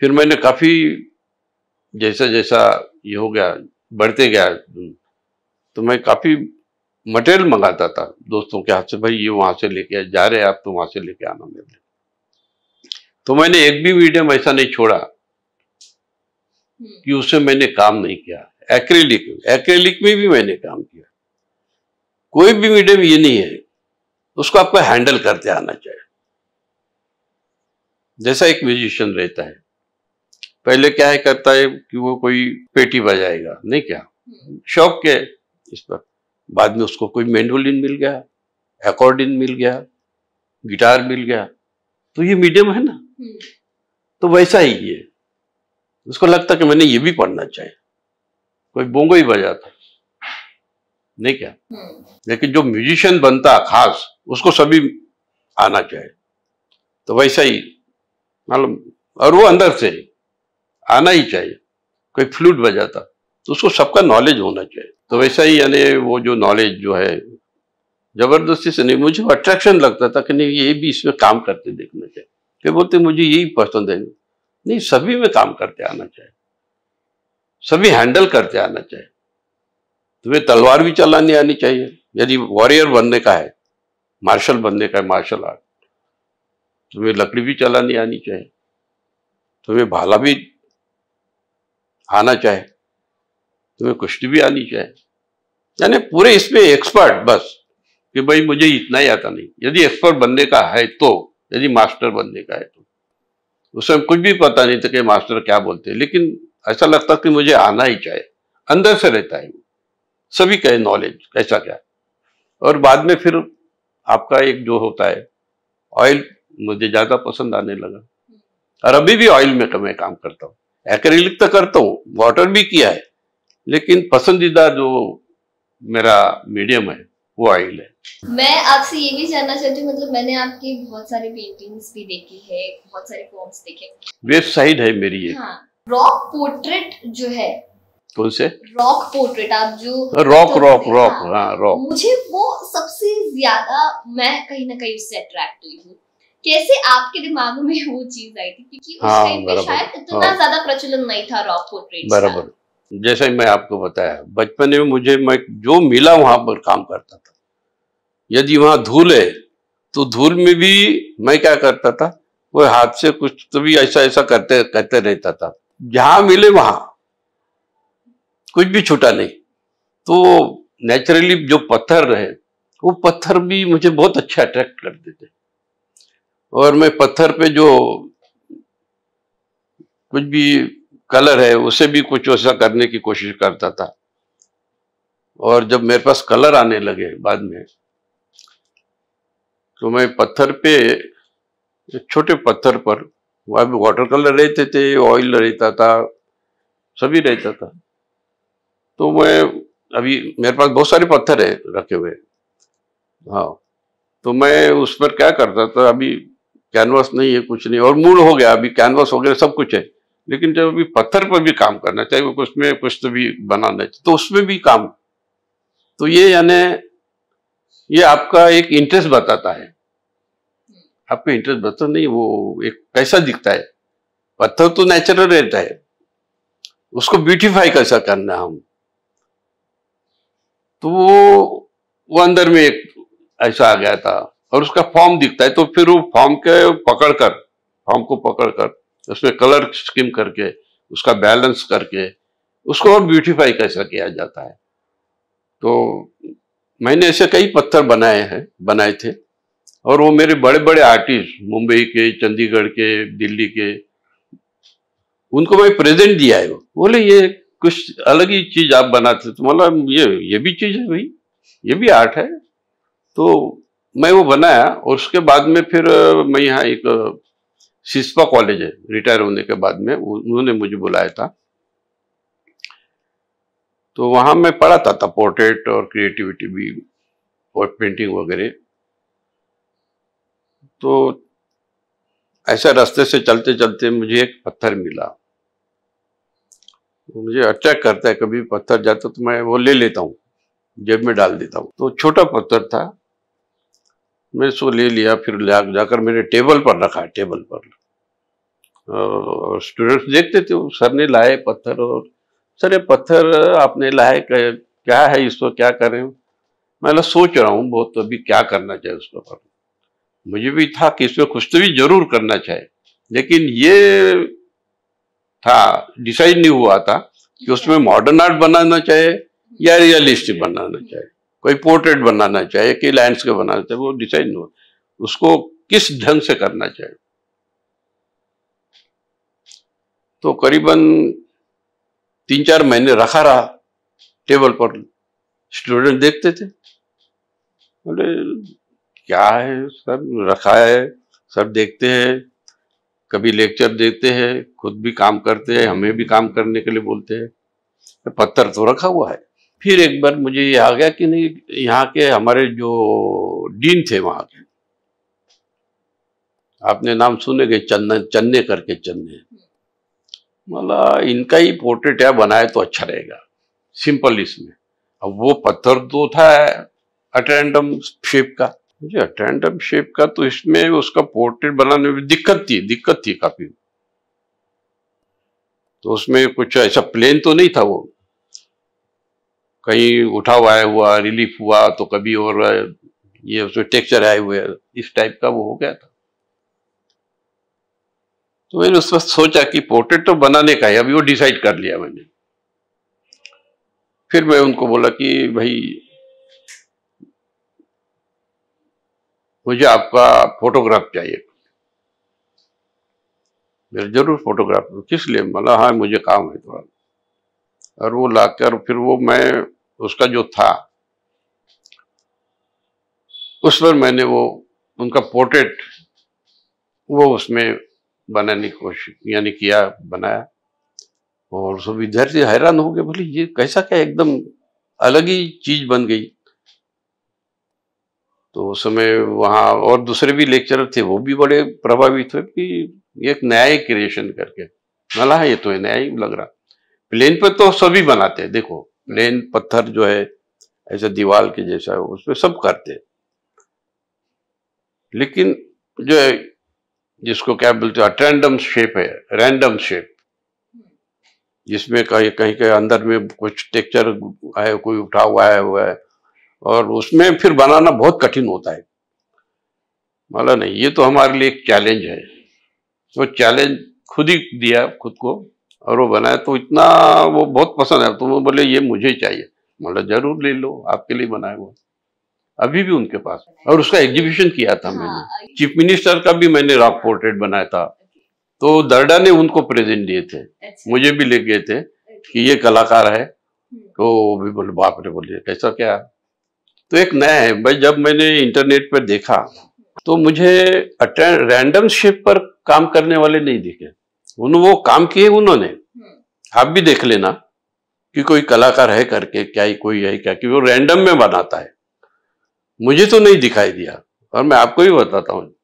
फिर मैंने काफी जैसा जैसा ये हो गया, बढ़ते गया, तो मैं काफी मटेरियल मंगाता था दोस्तों के हाथ से, भाई ये वहां से लेके जा रहे हैं आप तो वहां से लेके आना मेरे लिए। तो मैंने एक भी मीडियम ऐसा नहीं छोड़ा कि उससे मैंने काम नहीं किया। एक्रेलिक में भी मैंने काम किया। कोई भी मीडियम ये नहीं है, उसको आपको हैंडल करते आना चाहिए। जैसा एक म्यूजिशियन रहता है, पहले क्या है करता है कि वो कोई पेटी बजाएगा, नहीं क्या शौक के इस पर, बाद में उसको कोई मैंडोलिन मिल गया, अकॉर्डियन मिल गया, गिटार मिल गया, तो ये मीडियम है ना। तो वैसा ही ये, उसको लगता कि मैंने ये भी पढ़ना चाहिए। कोई बोंगो ही बजाता, नहीं क्या, लेकिन जो म्यूजिशियन बनता खास, उसको सभी आना चाहिए। तो वैसा ही मालूम, और वो अंदर से आना ही चाहिए। कोई फ्लूट बजाता तो उसको सबका नॉलेज होना चाहिए। तो वैसा ही यानी वो जो नॉलेज जो है जबरदस्ती से नहीं, मुझे अट्रैक्शन लगता था कि नहीं ये भी इसमें काम करते देखना चाहिए। फिर बोलते मुझे यही पसंद है, नहीं सभी में काम करते आना चाहिए, सभी हैंडल करते आना चाहिए। तुम्हें तलवार भी चलानी आनी चाहिए, यदि वॉरियर बनने का है, मार्शल बनने का है, मार्शल आर्ट, तुम्हें लकड़ी भी चलानी आनी चाहिए, तुम्हें भाला भी आना चाहिए, तुम्हें कुश्ती भी आनी चाहिए। यानी पूरे इसमें एक्सपर्ट, बस कि भाई मुझे इतना ही आता नहीं। यदि एक्सपर्ट बनने का है तो, यदि मास्टर बनने का है तो, उसमें कुछ भी पता नहीं था कि मास्टर क्या बोलते हैं, लेकिन ऐसा लगता कि मुझे आना ही चाहिए, अंदर से रहता है सभी का नॉलेज कैसा क्या। और बाद में फिर आपका एक जो होता है ऑयल, मुझे ज्यादा पसंद आने लगा, और अभी भी ऑयल में मैं काम करता हूँ। एक्रेलिक तो करता हूँ, वाटर भी किया है, लेकिन पसंदीदा जो मेरा मीडियम है वो ऑयल है। मैं आपसे ये भी जानना चाहती हूँ, मतलब मैंने आपकी बहुत सारी पेंटिंग्स भी देखी है, बहुत सारे फॉर्म्स देखे। वेबसाइट है मेरी ये। हाँ, रॉक पोर्ट्रेट जो है, कौन से? रॉक पोर्ट्रेट, आप जो रॉक, हाँ रॉक, मुझे वो सबसे ज्यादा, मैं कहीं ना कहीं उससे अट्रैक्ट हुई हूँ। कैसे आपके दिमाग में वो चीज आई थी? क्योंकि उस टाइम पे शायद इतना ज्यादा प्रचलन नहीं था रॉक पोर्ट्रेट। बराबर, जैसे मैं आपको बताया, बचपन में मुझे मैं जो मिला वहां पर काम करता था। यदि वहां धूल है तो धूल में भी मैं क्या करता था, वो हाथ से कुछ तो भी ऐसा ऐसा करते करते रहता था। जहां मिले वहां कुछ भी छूटा नहीं। तो नेचुरली जो पत्थर रहे, वो पत्थर भी मुझे बहुत अच्छा अट्रैक्ट करते थे। और मैं पत्थर पे जो कुछ भी कलर है उसे भी कुछ वैसा करने की कोशिश करता था। और जब मेरे पास कलर आने लगे बाद में, तो मैं पत्थर पे, छोटे पत्थर पर, वहां भी वाटर कलर रहते थे, ऑयल रहता था, सभी रहता था। तो मैं, अभी मेरे पास बहुत सारे पत्थर है रखे हुए, हाँ, तो मैं उस पर क्या करता था, अभी कैनवास नहीं है, कुछ नहीं, और मूड हो गया, अभी कैनवास वगैरह सब कुछ है, लेकिन जब अभी पत्थर पर भी काम करना चाहिए, उसमें कुछ तो भी बनाना चाहिए, तो उसमें भी काम, तो ये यानी ये आपका एक इंटरेस्ट बताता है, आपका इंटरेस्ट बताता नहीं, वो एक कैसा दिखता है, पत्थर तो नेचुरल रहता है, उसको ब्यूटीफाई कैसा करना हम, तो वो अंदर में एक ऐसा आ गया था, और उसका फॉर्म दिखता है, तो फिर वो फॉर्म को पकड़कर उसमें कलर स्कीम करके, उसका बैलेंस करके, उसको और ब्यूटीफाई कैसा किया जाता है। तो मैंने ऐसे कई पत्थर बनाए थे, और वो मेरे बड़े बड़े आर्टिस्ट, मुंबई के, चंडीगढ़ के, दिल्ली के, उनको मैं प्रेजेंट दिया है। बोले ये कुछ अलग ही चीज आप बनाते, तो मतलब ये भी चीज है भाई, ये भी आर्ट है। तो मैं वो बनाया, और उसके बाद में फिर मैं यहाँ एक सिस्पा कॉलेज है, रिटायर होने के बाद में उन्होंने मुझे बुलाया था, तो वहां मैं पढ़ाता था पोर्ट्रेट और क्रिएटिविटी भी और पेंटिंग वगैरह। तो ऐसा रास्ते से चलते चलते मुझे एक पत्थर मिला, मुझे अट्रैक्ट करता है, कभी पत्थर जाता तो मैं वो ले लेता हूँ, जेब में डाल देता हूँ। तो छोटा पत्थर था, मैं इसको ले लिया, फिर जाकर मेरे टेबल पर रखा, टेबल पर। और स्टूडेंट्स देखते थे, सर ने लाए पत्थर, और सर ये पत्थर आपने लाए, क्या है इसको, क्या करें? मैं सोच रहा हूँ बहुत, तो अभी क्या करना चाहिए उसको पर। मुझे भी था कि इसमें कुछ तो भी जरूर करना चाहिए, लेकिन ये था, डिसाइड नहीं हुआ था कि उसमें मॉडर्न आर्ट बनाना चाहिए या रियलिस्टिक बनाना चाहिए, कोई पोर्ट्रेट बनाना चाहिए कि लैंडस्केप बनाना चाहिए, वो डिसाइड नहीं हुआ, उसको किस ढंग से करना चाहिए। तो करीबन 3-4 महीने रखा रहा टेबल पर, स्टूडेंट देखते थे, बोले क्या है सर, रखा है, सब देखते हैं, कभी लेक्चर देते हैं, खुद भी काम करते हैं, हमें भी काम करने के लिए बोलते हैं, तो पत्थर तो रखा हुआ है। फिर एक बार मुझे ये आ गया कि नहीं, यहाँ के हमारे जो डीन थे वहां के, आपने नाम सुनेंगे, चन्ने करके, चन्ने, मतलब इनका ही पोर्ट्रेट या बनाए तो अच्छा रहेगा, सिंपल इसमें। अब वो पत्थर तो था अटेंडम शेप का, मुझे अटेंडम शेप का, तो इसमें उसका पोर्ट्रेट बनाने में दिक्कत थी काफी। तो उसमें कुछ ऐसा प्लेन तो नहीं था, वो कहीं उठा हुआ रिलीफ हुआ, तो कभी और ये उसमें टेक्सचर आए हुए, इस टाइप का वो हो गया था। तो मैंने उस वक्त सोचा कि पोर्ट्रेट तो बनाने का है, अभी वो डिसाइड कर लिया मैंने। फिर मैं उनको बोला कि भाई मुझे आपका फोटोग्राफ चाहिए। मेरे जरूर फोटोग्राफ, किस लिए? मतलब हाँ मुझे काम है थोड़ा। और वो लाकर फिर वो मैं उसका जो था उस पर मैंने वो उनका पोर्ट्रेट वो उसमें बनाने की कोशिश यानी किया, बनाया। और सब विद्यार्थी हैरान हो गए, बोले ये कैसा, क्या एकदम अलग ही चीज बन गई। तो उस समय वहाँ और दूसरे भी लेक्चरर थे, वो भी बड़े प्रभावित हुए कि एक नया ही क्रिएशन करके, मला ये तो नया ही लग रहा। प्लेन पे तो सभी बनाते हैं, देखो प्लेन पत्थर जो है ऐसा दीवार के जैसा है, उसमें सब करते हैं, लेकिन जो है जिसको क्या बोलते हैं रैंडम शेप है, रैंडम शेप, जिसमें कहीं कहीं के अंदर में कुछ टेक्सचर है, कोई उठा हुआ है, और उसमें फिर बनाना बहुत कठिन होता है। मतलब नहीं, ये तो हमारे लिए एक चैलेंज है। वो चैलेंज खुद ही दिया खुद को, और वो बनाया, तो इतना वो बहुत पसंद है। तो वो बोले ये मुझे चाहिए, मतलब जरूर ले लो, आपके लिए बनाया वो, अभी भी उनके पास। और उसका एग्जीबिशन किया था मैंने, चीफ मिनिस्टर का भी मैंने रॉक पोर्ट्रेट बनाया था, तो दर्डा ने उनको प्रेजेंट दिए थे, अच्छा। मुझे भी ले गए थे कि ये कलाकार है। तो वो भी बोले बाप रे, बोले कैसा क्या। तो एक नया है भाई, जब मैंने इंटरनेट पर देखा तो मुझे रैंडम शिफ्ट पर काम करने वाले नहीं दिखे। वो काम किए उन्होंने, आप भी देख लेना कि कोई कलाकार है करके, क्या ही कोई है क्या, कि वो रैंडम में बनाता है। मुझे तो नहीं दिखाई दिया, और मैं आपको भी बताता हूँ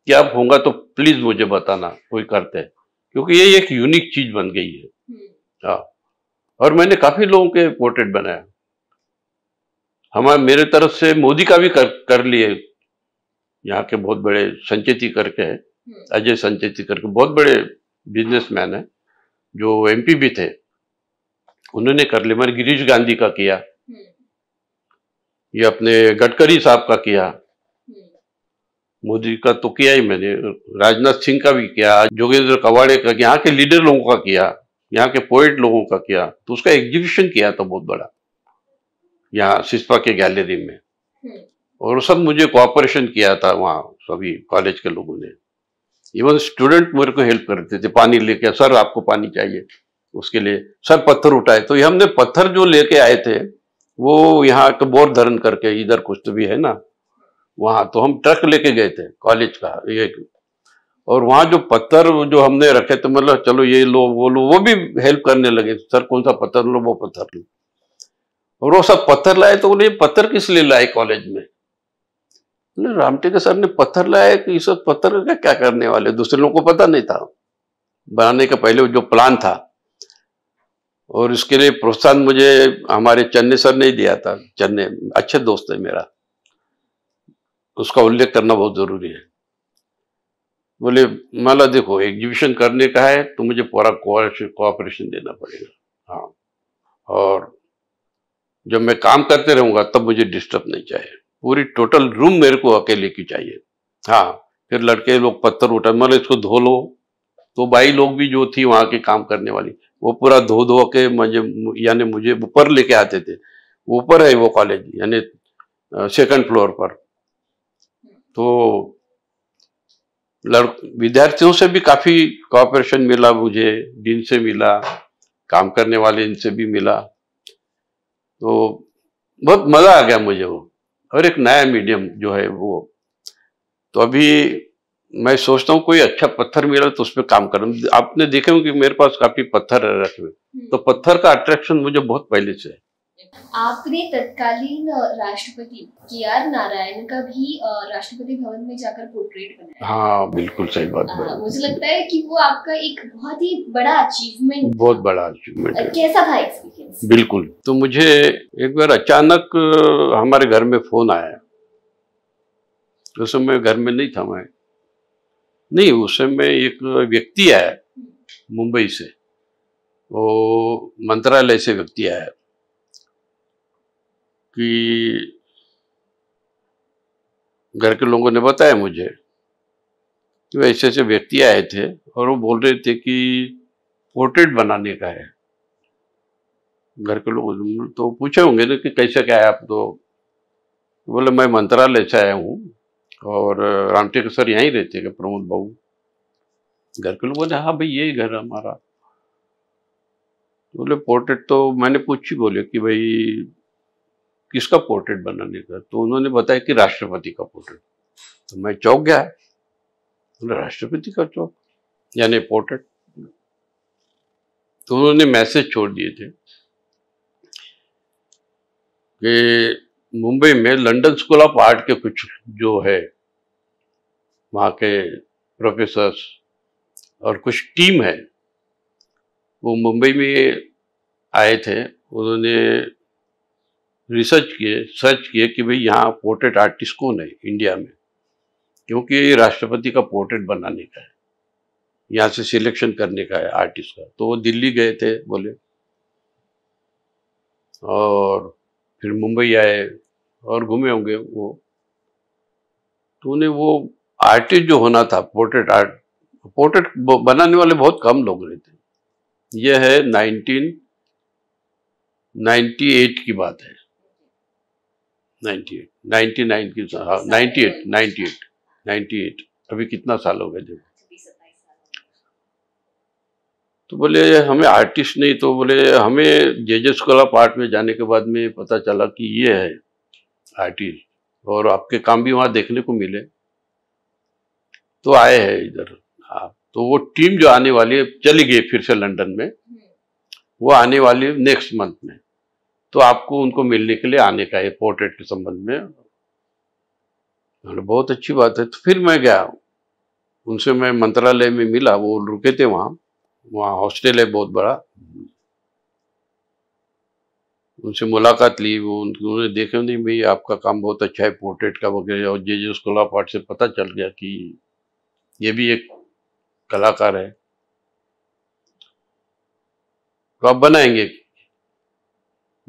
कि आप होगा तो प्लीज मुझे बताना कोई करते हैं, क्योंकि ये एक यूनिक चीज बन गई है। हाँ, और मैंने काफी लोगों के पोर्ट्रेट बनाया। मेरे तरफ से मोदी का भी कर लिए। यहाँ के बहुत बड़े संचेती करके है, अजय संचेती करके, बहुत बड़े बिजनेसमैन है जो एमपी भी थे, उन्होंने कर लिया। मैंने गिरीश गांधी का किया, ये अपने गडकरी साहब का किया, मोदी का तो किया ही मैंने, राजनाथ सिंह का भी किया, जोगेंद्र कवाड़े का, यहाँ के लीडर लोगों का किया, यहाँ के पोएट लोगों का किया। तो उसका एग्जीबिशन किया था बहुत बड़ा यहाँ सिस्पा के गैलरी में, और सब मुझे कोऑपरेशन किया था वहाँ सभी कॉलेज के लोगों ने। इवन स्टूडेंट मेरे को हेल्प करते थे, पानी लेके, सर आपको पानी चाहिए, उसके लिए सर पत्थर उठाए। तो हमने पत्थर जो लेके आए थे वो यहाँ का बोर धरण करके, इधर कुछ तो भी है ना वहां, तो हम ट्रक लेके गए थे कॉलेज का एक, और वहां जो पत्थर जो हमने रखे थे, मतलब चलो ये लो वो लो, वो भी हेल्प करने लगे, सर कौन सा पत्थर लो, वो पत्थर लो। और वो सब पत्थर लाए, तो बोले पत्थर किस लिए लाए कॉलेज में। रामटेके सर ने पत्थर लाया कि इस पत्थर का क्या करने वाले, दूसरे लोगों को पता नहीं था बनाने का पहले जो प्लान था। और इसके लिए प्रोत्साहन मुझे हमारे चन्ने सर ने ही दिया था। चन्ने अच्छे दोस्त है मेरा, उसका उल्लेख करना बहुत जरूरी है। बोले माला देखो एग्जीबिशन करने का है तो मुझे पूरा कोऑपरेशन देना पड़ेगा, हाँ, और जब मैं काम करते रहूंगा तब मुझे डिस्टर्ब नहीं चाहिए, पूरी टोटल रूम मेरे को अकेले की चाहिए। हाँ, फिर लड़के लोग पत्थर उठा, मतलब इसको धो लो, तो बाई लोग भी जो थी वहां के काम करने वाली, वो पूरा धो धो के मुझे ऊपर लेके आते थे। ऊपर है वो कॉलेज, यानी सेकंड फ्लोर पर। तो विद्यार्थियों से भी काफी कोऑपरेशन मिला मुझे, डीन से मिला, काम करने वाले इनसे भी मिला। तो बहुत मजा आ गया मुझे वो, और एक नया मीडियम जो है वो। तो अभी मैं सोचता हूँ कोई अच्छा पत्थर मिला तो उस पर काम करूँ। आपने देखे होंगे कि मेरे पास काफी पत्थर रखे हुए, तो पत्थर का अट्रैक्शन मुझे बहुत पहले से है। आपने तत्कालीन राष्ट्रपति के.आर. नारायण का भी राष्ट्रपति भवन में जाकर पोर्ट्रेट बनाया। हाँ बिल्कुल सही बात है। मुझे लगता है कि वो आपका एक बहुत ही बड़ा अचीवमेंट, बहुत बड़ा अचीवमेंट है। कैसा था एक्सपीरियंस? बिल्कुल। तो मुझे एक बार अचानक हमारे घर में फोन आया, उस समय घर में नहीं था मैं, नहीं उस समय एक व्यक्ति आया मुंबई से, वो मंत्रालय से व्यक्ति आया कि घर के लोगों ने बताया मुझे कि ऐसे ऐसे व्यक्ति आए थे और वो बोल रहे थे कि पोर्ट्रेट बनाने का है। घर के लोग तो पूछे होंगे ना कि कैसे क्या है आप, तो बोले मैं मंत्रालय से आया हूँ और रामटेके सर यहीं रहते हैं प्रमोद बाबू। घर के लोगों ने हाँ भाई यही घर हमारा। बोले पोर्ट्रेट, तो मैंने पूछी, बोले कि भाई किसका पोर्ट्रेट बनाने का, तो उन्होंने बताया कि राष्ट्रपति का पोर्ट्रेट। तो मैं चौंक गया, बोले राष्ट्रपति का चौक यानी पोर्ट्रेट। तो उन्होंने मैसेज छोड़ दिए थे कि मुंबई में लंदन स्कूल ऑफ आर्ट के कुछ जो है वहाँ के प्रोफेसर्स और कुछ टीम है, वो मुंबई में आए थे। उन्होंने सर्च किए कि भाई यहाँ पोर्ट्रेट आर्टिस्ट कौन है इंडिया में, क्योंकि राष्ट्रपति का पोर्ट्रेट बनाने का है, यहाँ से सिलेक्शन करने का है आर्टिस्ट का। तो वो दिल्ली गए थे बोले, और फिर मुंबई आए और घूमे होंगे वो। तो उन्हें वो आर्टिस्ट जो होना था, पोर्ट्रेट बनाने वाले बहुत कम लोग रहते। यह है 1998 की बात है, 99 की, हाँ 98। अभी कितना साल हो गए देखो। तो बोले हमें आर्टिस्ट नहीं, तो बोले हमें जे स्कूल ऑफ आर्ट में जाने के बाद में पता चला कि ये है आर्टिस्ट और आपके काम भी वहाँ देखने को मिले, तो आए हैं इधर। हाँ, तो वो टीम जो आने वाली है चली गई फिर से लंदन में, वो आने वाली है नेक्स्ट मंथ में, तो आपको उनको मिलने के लिए आने का है पोर्ट्रेट के संबंध में। बहुत अच्छी बात है। तो फिर मैं गया उनसे, मैं मंत्रालय में मिला, वो रुके थे वहाँ हॉस्टल है बहुत बड़ा, उनसे मुलाकात ली। वो उन्होंने देखा नहीं भाई आपका काम बहुत अच्छा है पोर्ट्रेट का वगैरह, और जे स्कूल ऑफ आर्ट से पता चल गया कि ये भी एक कलाकार है, तो आप बनाएंगे?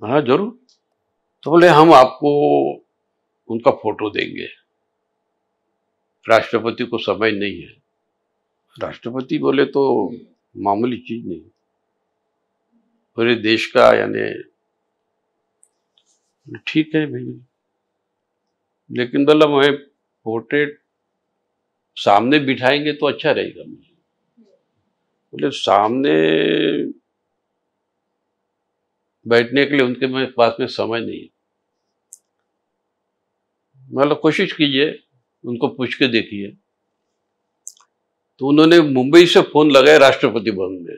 हाँ जरूर। तो बोले हम आपको उनका फोटो देंगे, राष्ट्रपति को समय नहीं है। राष्ट्रपति बोले तो मामूली चीज नहीं, पूरे देश का, यानी ठीक है भाई, लेकिन बोला मैं पोर्ट्रेट सामने बिठाएंगे तो अच्छा रहेगा। बोले सामने बैठने के लिए उनके मेरे पास में समय नहीं है। मतलब कोशिश कीजिए, उनको पूछ के देखिए। तो उन्होंने मुंबई से फोन लगाया राष्ट्रपति भवन में,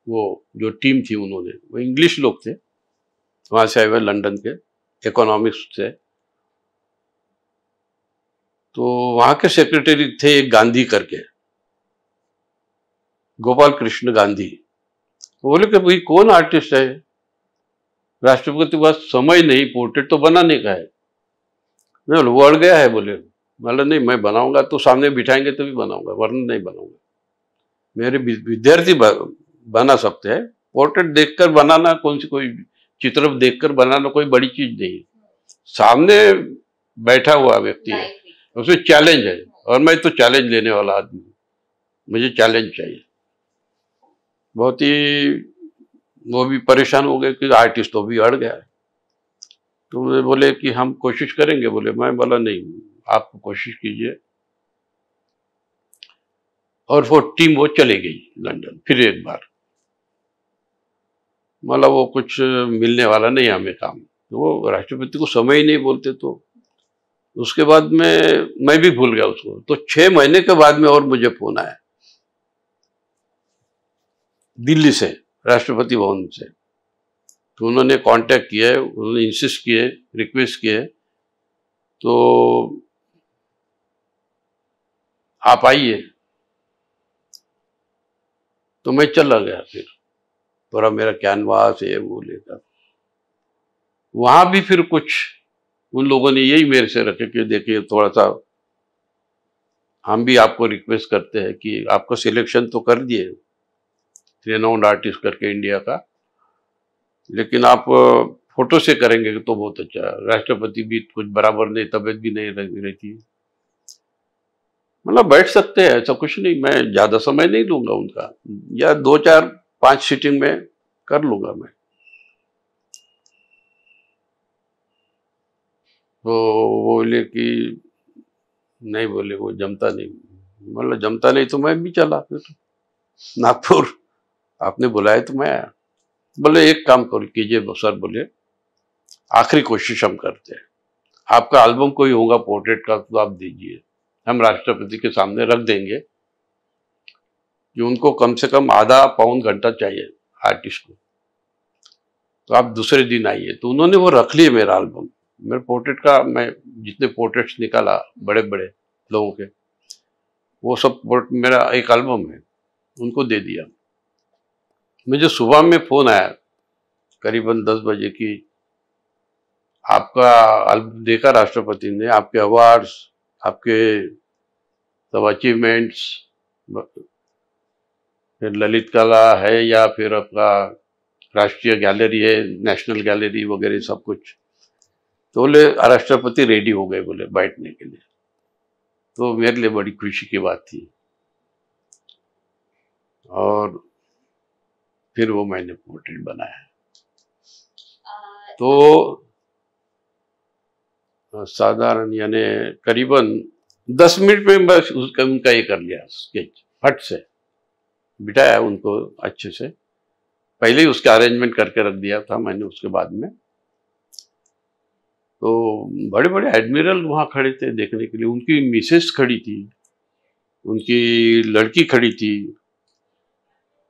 वो जो टीम थी उन्होंने, वो इंग्लिश लोग थे, वहां से आए हुए लंदन के इकोनॉमिक्स से। तो वहां के सेक्रेटरी थे एक गांधी करके, गोपाल कृष्ण गांधी। तो बोले कि भाई कौन आर्टिस्ट है, राष्ट्रपति के पास समय नहीं, पोर्ट्रेट तो बनाने का है। वो अड़ गया है, बोले मतलब नहीं मैं बनाऊंगा, तो सामने बिठाएंगे तभी बनाऊंगा, वरना नहीं बनाऊंगा। मेरे विद्यार्थी बना सकते हैं, पोर्ट्रेट देखकर बनाना, कोई चित्र देखकर बनाना कोई बड़ी चीज नहीं है। सामने बैठा हुआ व्यक्ति है, उसमें चैलेंज है, और मैं तो चैलेंज लेने वाला आदमी, मुझे चैलेंज चाहिए। बहुत ही वो भी परेशान हो गए कि आर्टिस्ट तो भी अड़ गया है। तो मुझे बोले कि हम कोशिश करेंगे। बोले मैं बोला नहीं, आप कोशिश कीजिए। और वो टीम वो चले गई लंदन फिर एक बार, मतलब वो कुछ मिलने वाला नहीं हमें काम। तो वो राष्ट्रपति को समय ही नहीं बोलते, तो उसके बाद में मैं भी भूल गया उसको। तो 6 महीने के बाद में और मुझे फोन आया दिल्ली से, राष्ट्रपति भवन से। तो उन्होंने कांटेक्ट किया, उन्होंने इंसिस्ट किए, रिक्वेस्ट किए, तो आप आइए। तो मैं चला गया, फिर पूरा मेरा कैनवास है वो लेकर। वहां भी फिर कुछ उन लोगों ने यही मेरे से रखे कि देखिए थोड़ा सा हम भी आपको रिक्वेस्ट करते हैं कि आपको सिलेक्शन तो कर दिए रेनाउंड आर्टिस्ट करके इंडिया का, लेकिन आप फोटो से करेंगे तो बहुत अच्छा। राष्ट्रपति भी कुछ बराबर नहीं, तबीयत भी नहीं रहती, मतलब बैठ सकते हैं, ऐसा कुछ नहीं। मैं ज्यादा समय नहीं लूंगा उनका, या 2, 4, 5 सीटिंग में कर लूंगा मैं। तो बोले कि नहीं, बोले वो जमता नहीं। मतलब जमता नहीं तो मैं भी चला फिर नागपुर, आपने बुलाया तो मैं आया। बोले एक काम कर कीजिए सर, बोले आखिरी कोशिश हम करते हैं, आपका एल्बम कोई होगा पोर्ट्रेट का तो आप दीजिए, हम राष्ट्रपति के सामने रख देंगे कि उनको कम से कम आधा पौन घंटा चाहिए आर्टिस्ट को, तो आप दूसरे दिन आइए। तो उन्होंने वो रख लिए मेरा एल्बम, मेरे पोर्ट्रेट का। मैं जितने पोर्ट्रेट्स निकाला बड़े बड़े लोगों के, वो सब मेरा एक एल्बम है, उनको दे दिया। मुझे सुबह में फोन आया करीबन 10 बजे की आपका एल्बम देखा राष्ट्रपति ने, आपके अवार्ड्स, आपके सब अचीवमेंट्स, फिर ललित कला है या फिर आपका राष्ट्रीय गैलरी है, नेशनल गैलरी वगैरह सब कुछ। तो बोले राष्ट्रपति रेडी हो गए, बोले बैठने के लिए। तो मेरे लिए बड़ी खुशी की बात थी। और फिर वो मैंने पोर्ट्रेट बनाया। तो साधारण यानी करीबन 10 मिनट में बस उनका ये कर लिया स्केच फट से। बिठाया उनको अच्छे से, पहले ही उसका अरेंजमेंट करके रख दिया था मैंने उसके बाद में। तो बड़े बड़े एडमिरल वहाँ खड़े थे देखने के लिए, उनकी मिसेस खड़ी थी, उनकी लड़की खड़ी थी,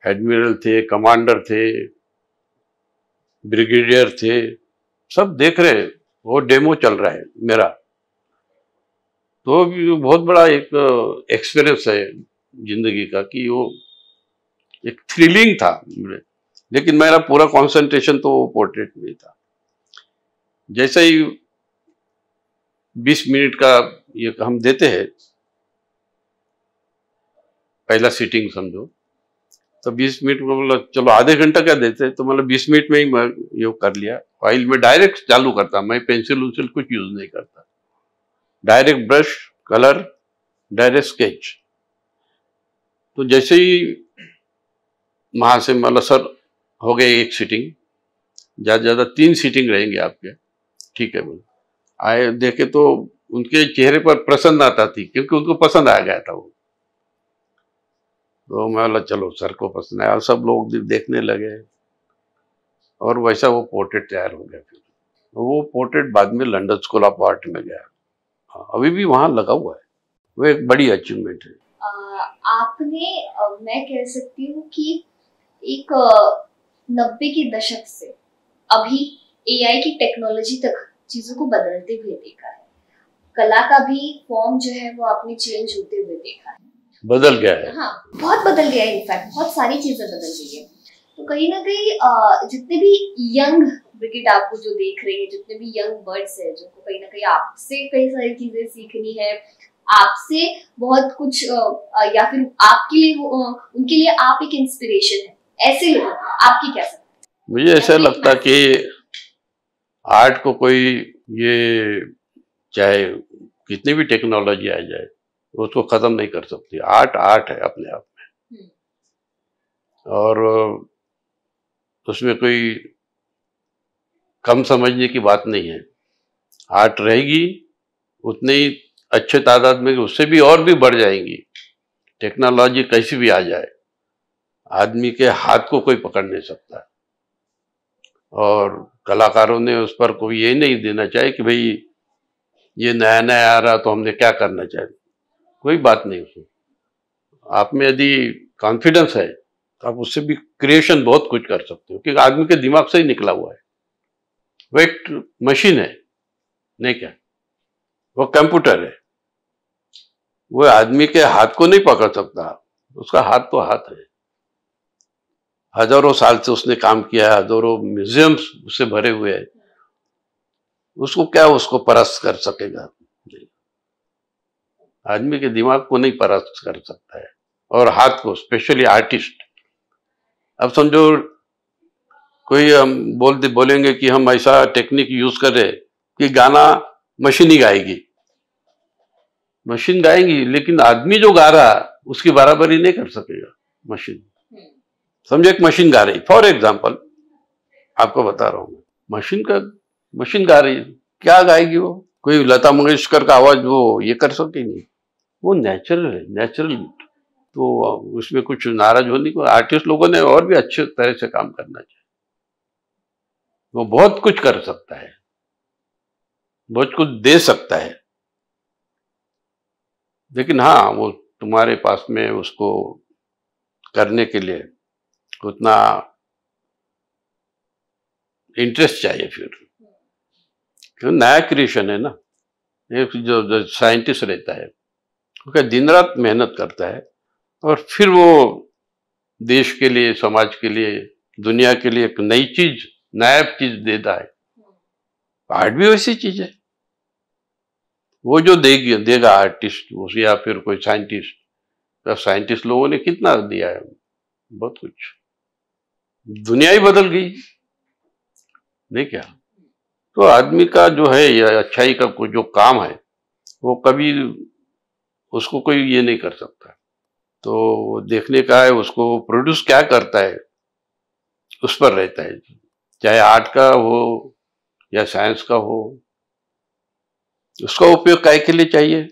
एडमिरल थे, कमांडर थे, ब्रिगेडियर थे, सब देख रहे हैं, वो डेमो चल रहा है मेरा। तो भी बहुत बड़ा एक एक्सपीरियंस है जिंदगी का कि वो एक थ्रिलिंग था, लेकिन मेरा पूरा कंसंट्रेशन तो वो पोर्ट्रेट में ही था। जैसे ही 20 मिनट का ये हम देते हैं पहला सीटिंग समझो, तो 20 मिनट में मतलब चलो आधे घंटा क्या देते हैं, तो मतलब 20 मिनट में ही मैं ये कर लिया। फाइल में डायरेक्ट चालू करता, मैं पेंसिल उंसिल कुछ यूज नहीं करता, direct brush, colour, direct sketch. तो जैसे ही वहां से मतलब सर हो गए एक सीटिंग, ज्यादा ज्यादा 3 सीटिंग रहेंगे आपके, ठीक है बोले। आए देखे तो उनके चेहरे पर प्रसन्न आता थी, क्योंकि उनको पसंद आ गया था वो। तो मैं बोला चलो सर को पसंद आया, और सब लोग देखने लगे, और वैसा वो पोर्ट्रेट तैयार हो गया। फिर वो पोर्ट्रेट बाद में लंदन स्कूल ऑफ आर्ट में गया, अभी भी वहां लगा हुआ है। वो एक बड़ी अचीवमेंट है। आपने मैं कह सकती हूँ कि एक 90 के दशक से अभी एआई की टेक्नोलॉजी तक चीजों को बदलते हुए देखा है। कला का भी फॉर्म जो है वो आपने चेंज होते हुए देखा है, बदल गया है। हाँ, बहुत बदल गया है। इनफैक्ट बहुत सारी चीजें बदल गई है। तो कहीं ना कहीं जितने भी यंग ब्रिगेड आपको जो देख रहे हैं, जितने भी यंग बर्ड्स हैं, जिनको कहीं ना कहीं आपसे कई सारी चीजें सीखनी है, आपसे बहुत कुछ या फिर आपके लिए उनके लिए आप एक इंस्पिरेशन है, ऐसे लोग आपकी क्या सकते? मुझे ऐसा लगता कि आर्ट को कोई ये चाहे कितनी भी टेक्नोलॉजी आ जाए उसको खत्म नहीं कर सकती। आर्ट आर्ट है अपने आप में, और उसमें कोई कम समझने की बात नहीं है। आर्ट रहेगी उतने ही अच्छे तादाद में, उससे भी और भी बढ़ जाएंगी। टेक्नोलॉजी कैसी भी आ जाए, आदमी के हाथ को कोई पकड़ नहीं सकता। और कलाकारों ने उस पर कोई ये नहीं देना चाहिए कि भाई ये नया नया आ रहा तो हमने क्या करना चाहिए, कोई बात नहीं। उसमें आप में यदि कॉन्फिडेंस है तो आप उससे भी क्रिएशन बहुत कुछ कर सकते हो, क्योंकि आदमी के दिमाग से ही निकला हुआ है। वो एक मशीन है नहीं क्या, वो कंप्यूटर है, वो आदमी के हाथ को नहीं पकड़ सकता। उसका हाथ तो हाथ है। हजारों साल से उसने काम किया है, हजारों म्यूजियम्स उससे भरे हुए हैं। उसको क्या उसको परास्त कर सकेगा? आदमी के दिमाग को नहीं परास्त कर सकता है, और हाथ को, स्पेशली आर्टिस्ट। अब समझो कोई हम बोलेंगे कि हम ऐसा टेक्निक यूज करें कि गाना मशीन ही गाएगी, मशीन गाएंगी, लेकिन आदमी जो गा रहा उसकी बराबरी नहीं कर सकेगा मशीन। समझो एक मशीन गा रही, फॉर एग्जाम्पल आपको बता रहा हूं, मशीन गा रही, क्या गाएगी वो? कोई लता मंगेशकर का आवाज वो ये कर सकेगी? वो नेचुरल है, नेचुरल। तो उसमें कुछ नाराज होने को, आर्टिस्ट लोगों ने और भी अच्छे तरह से काम करना चाहिए। वो बहुत कुछ कर सकता है, बहुत कुछ दे सकता है, लेकिन हाँ वो तुम्हारे पास में उसको करने के लिए उतना इंटरेस्ट चाहिए। फिर क्यों, नया क्रिएशन है ना। एक जो साइंटिस्ट रहता है वो दिन रात मेहनत करता है, और फिर वो देश के लिए, समाज के लिए, दुनिया के लिए एक नई चीज, नायाब चीज देता है। आर्ट भी वैसी चीज है। वो जो देगा आर्टिस्ट या फिर कोई साइंटिस्ट, तो साइंटिस्ट लोगों ने कितना दिया है, बहुत कुछ। दुनिया ही बदल गई नहीं क्या? तो आदमी का जो है ये अच्छाई का जो काम है वो कभी उसको कोई ये नहीं कर सकता। तो देखने का है उसको प्रोड्यूस क्या करता है उस पर रहता है, चाहे आर्ट का हो या साइंस का हो। उसका उपयोग काय के लिए चाहिए,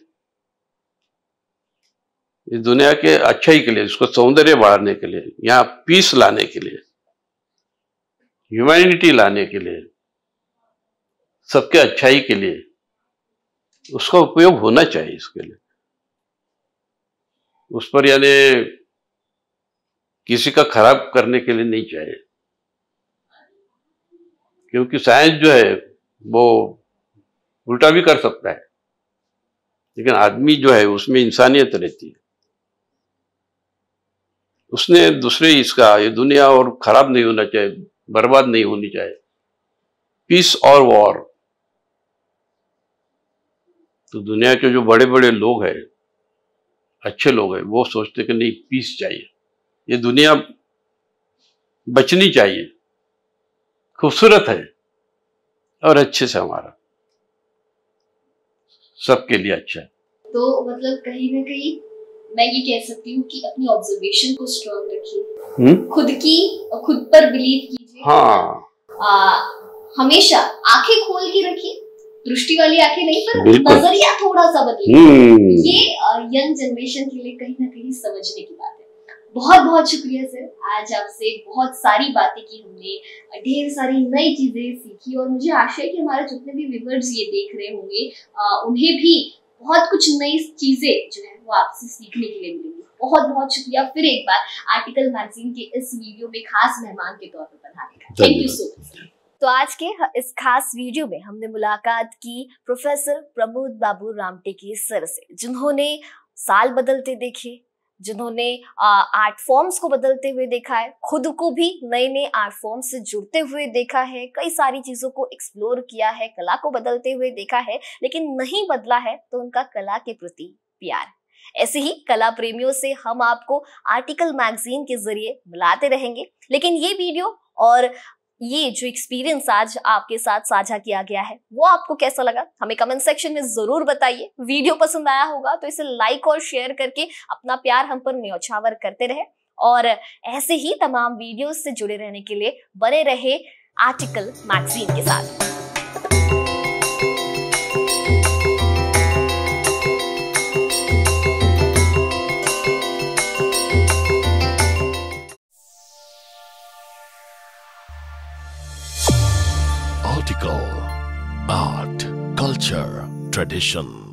इस दुनिया के अच्छाई के लिए, उसको सौंदर्य बढ़ाने के लिए, यहाँ पीस लाने के लिए, ह्यूमैनिटी लाने के लिए, सबके अच्छाई के लिए उसका उपयोग होना चाहिए। इसके लिए उस पर यानी किसी का खराब करने के लिए नहीं चाहिए, क्योंकि साइंस जो है वो उल्टा भी कर सकता है, लेकिन आदमी जो है उसमें इंसानियत रहती है। उसने दूसरे इसका ये दुनिया और खराब नहीं होना चाहिए, बर्बाद नहीं होनी चाहिए। पीस और वॉर, तो दुनिया के जो बड़े बड़े लोग हैं, अच्छे लोग हैं, वो सोचते कि नहीं पीस चाहिए, ये दुनिया बचनी चाहिए, खूबसूरत है और अच्छे से हमारा सबके लिए अच्छा है। तो मतलब कहीं ना कहीं मैं ये कह सकती हूँ कि अपनी ऑब्जर्वेशन को स्ट्रॉन्ग रखिए, खुद पर बिलीव कीजिए। हाँ, हमेशा आंखें खोल के रखिए, दृष्टि वाली आंखें नहीं, पर नजरिया थोड़ा सा बदलिए। ये यंग जनरेशन के लिए कहीं ना कहीं समझने की बात है। बहुत बहुत शुक्रिया सर, आज आपसे बहुत सारी बातें की हमने, ढेर सारी नई चीजें सीखी, और मुझे आशा है कि हमारे जितने भी व्यूअर्स ये देख रहे होंगे उन्हें भी बहुत कुछ नई चीजें जो है वो आपसे सीखने के लिए मिलेंगी। बहुत बहुत शुक्रिया फिर एक बार आर्टिकल मैगजीन के इस वीडियो में खास मेहमान के तौर पर बनाने का। Thank you so much. तो आज के इस खास वीडियो में हमने मुलाकात की प्रोफेसर प्रमोद बाबू रामटेके सर से, जिन्होंने साल बदलते देखे, जिन्होंने आर्ट फॉर्म्स को बदलते हुए देखा है, खुद को भी नए नए आर्ट फॉर्म से जुड़ते हुए देखा है, कई सारी चीजों को एक्सप्लोर किया है, कला को बदलते हुए देखा है, लेकिन नहीं बदला है तो उनका कला के प्रति प्यार। ऐसे ही कला प्रेमियों से हम आपको आर्टिकल मैगजीन के जरिए मिलाते रहेंगे। लेकिन ये वीडियो और ये जो एक्सपीरियंस आज आपके साथ साझा किया गया है वो आपको कैसा लगा, हमें कमेंट सेक्शन में जरूर बताइए। वीडियो पसंद आया होगा तो इसे लाइक और शेयर करके अपना प्यार हम पर न्यौछावर करते रहे, और ऐसे ही तमाम वीडियो से जुड़े रहने के लिए बने रहे आर्टिकल मैगजीन के साथ। Article, art, culture, tradition.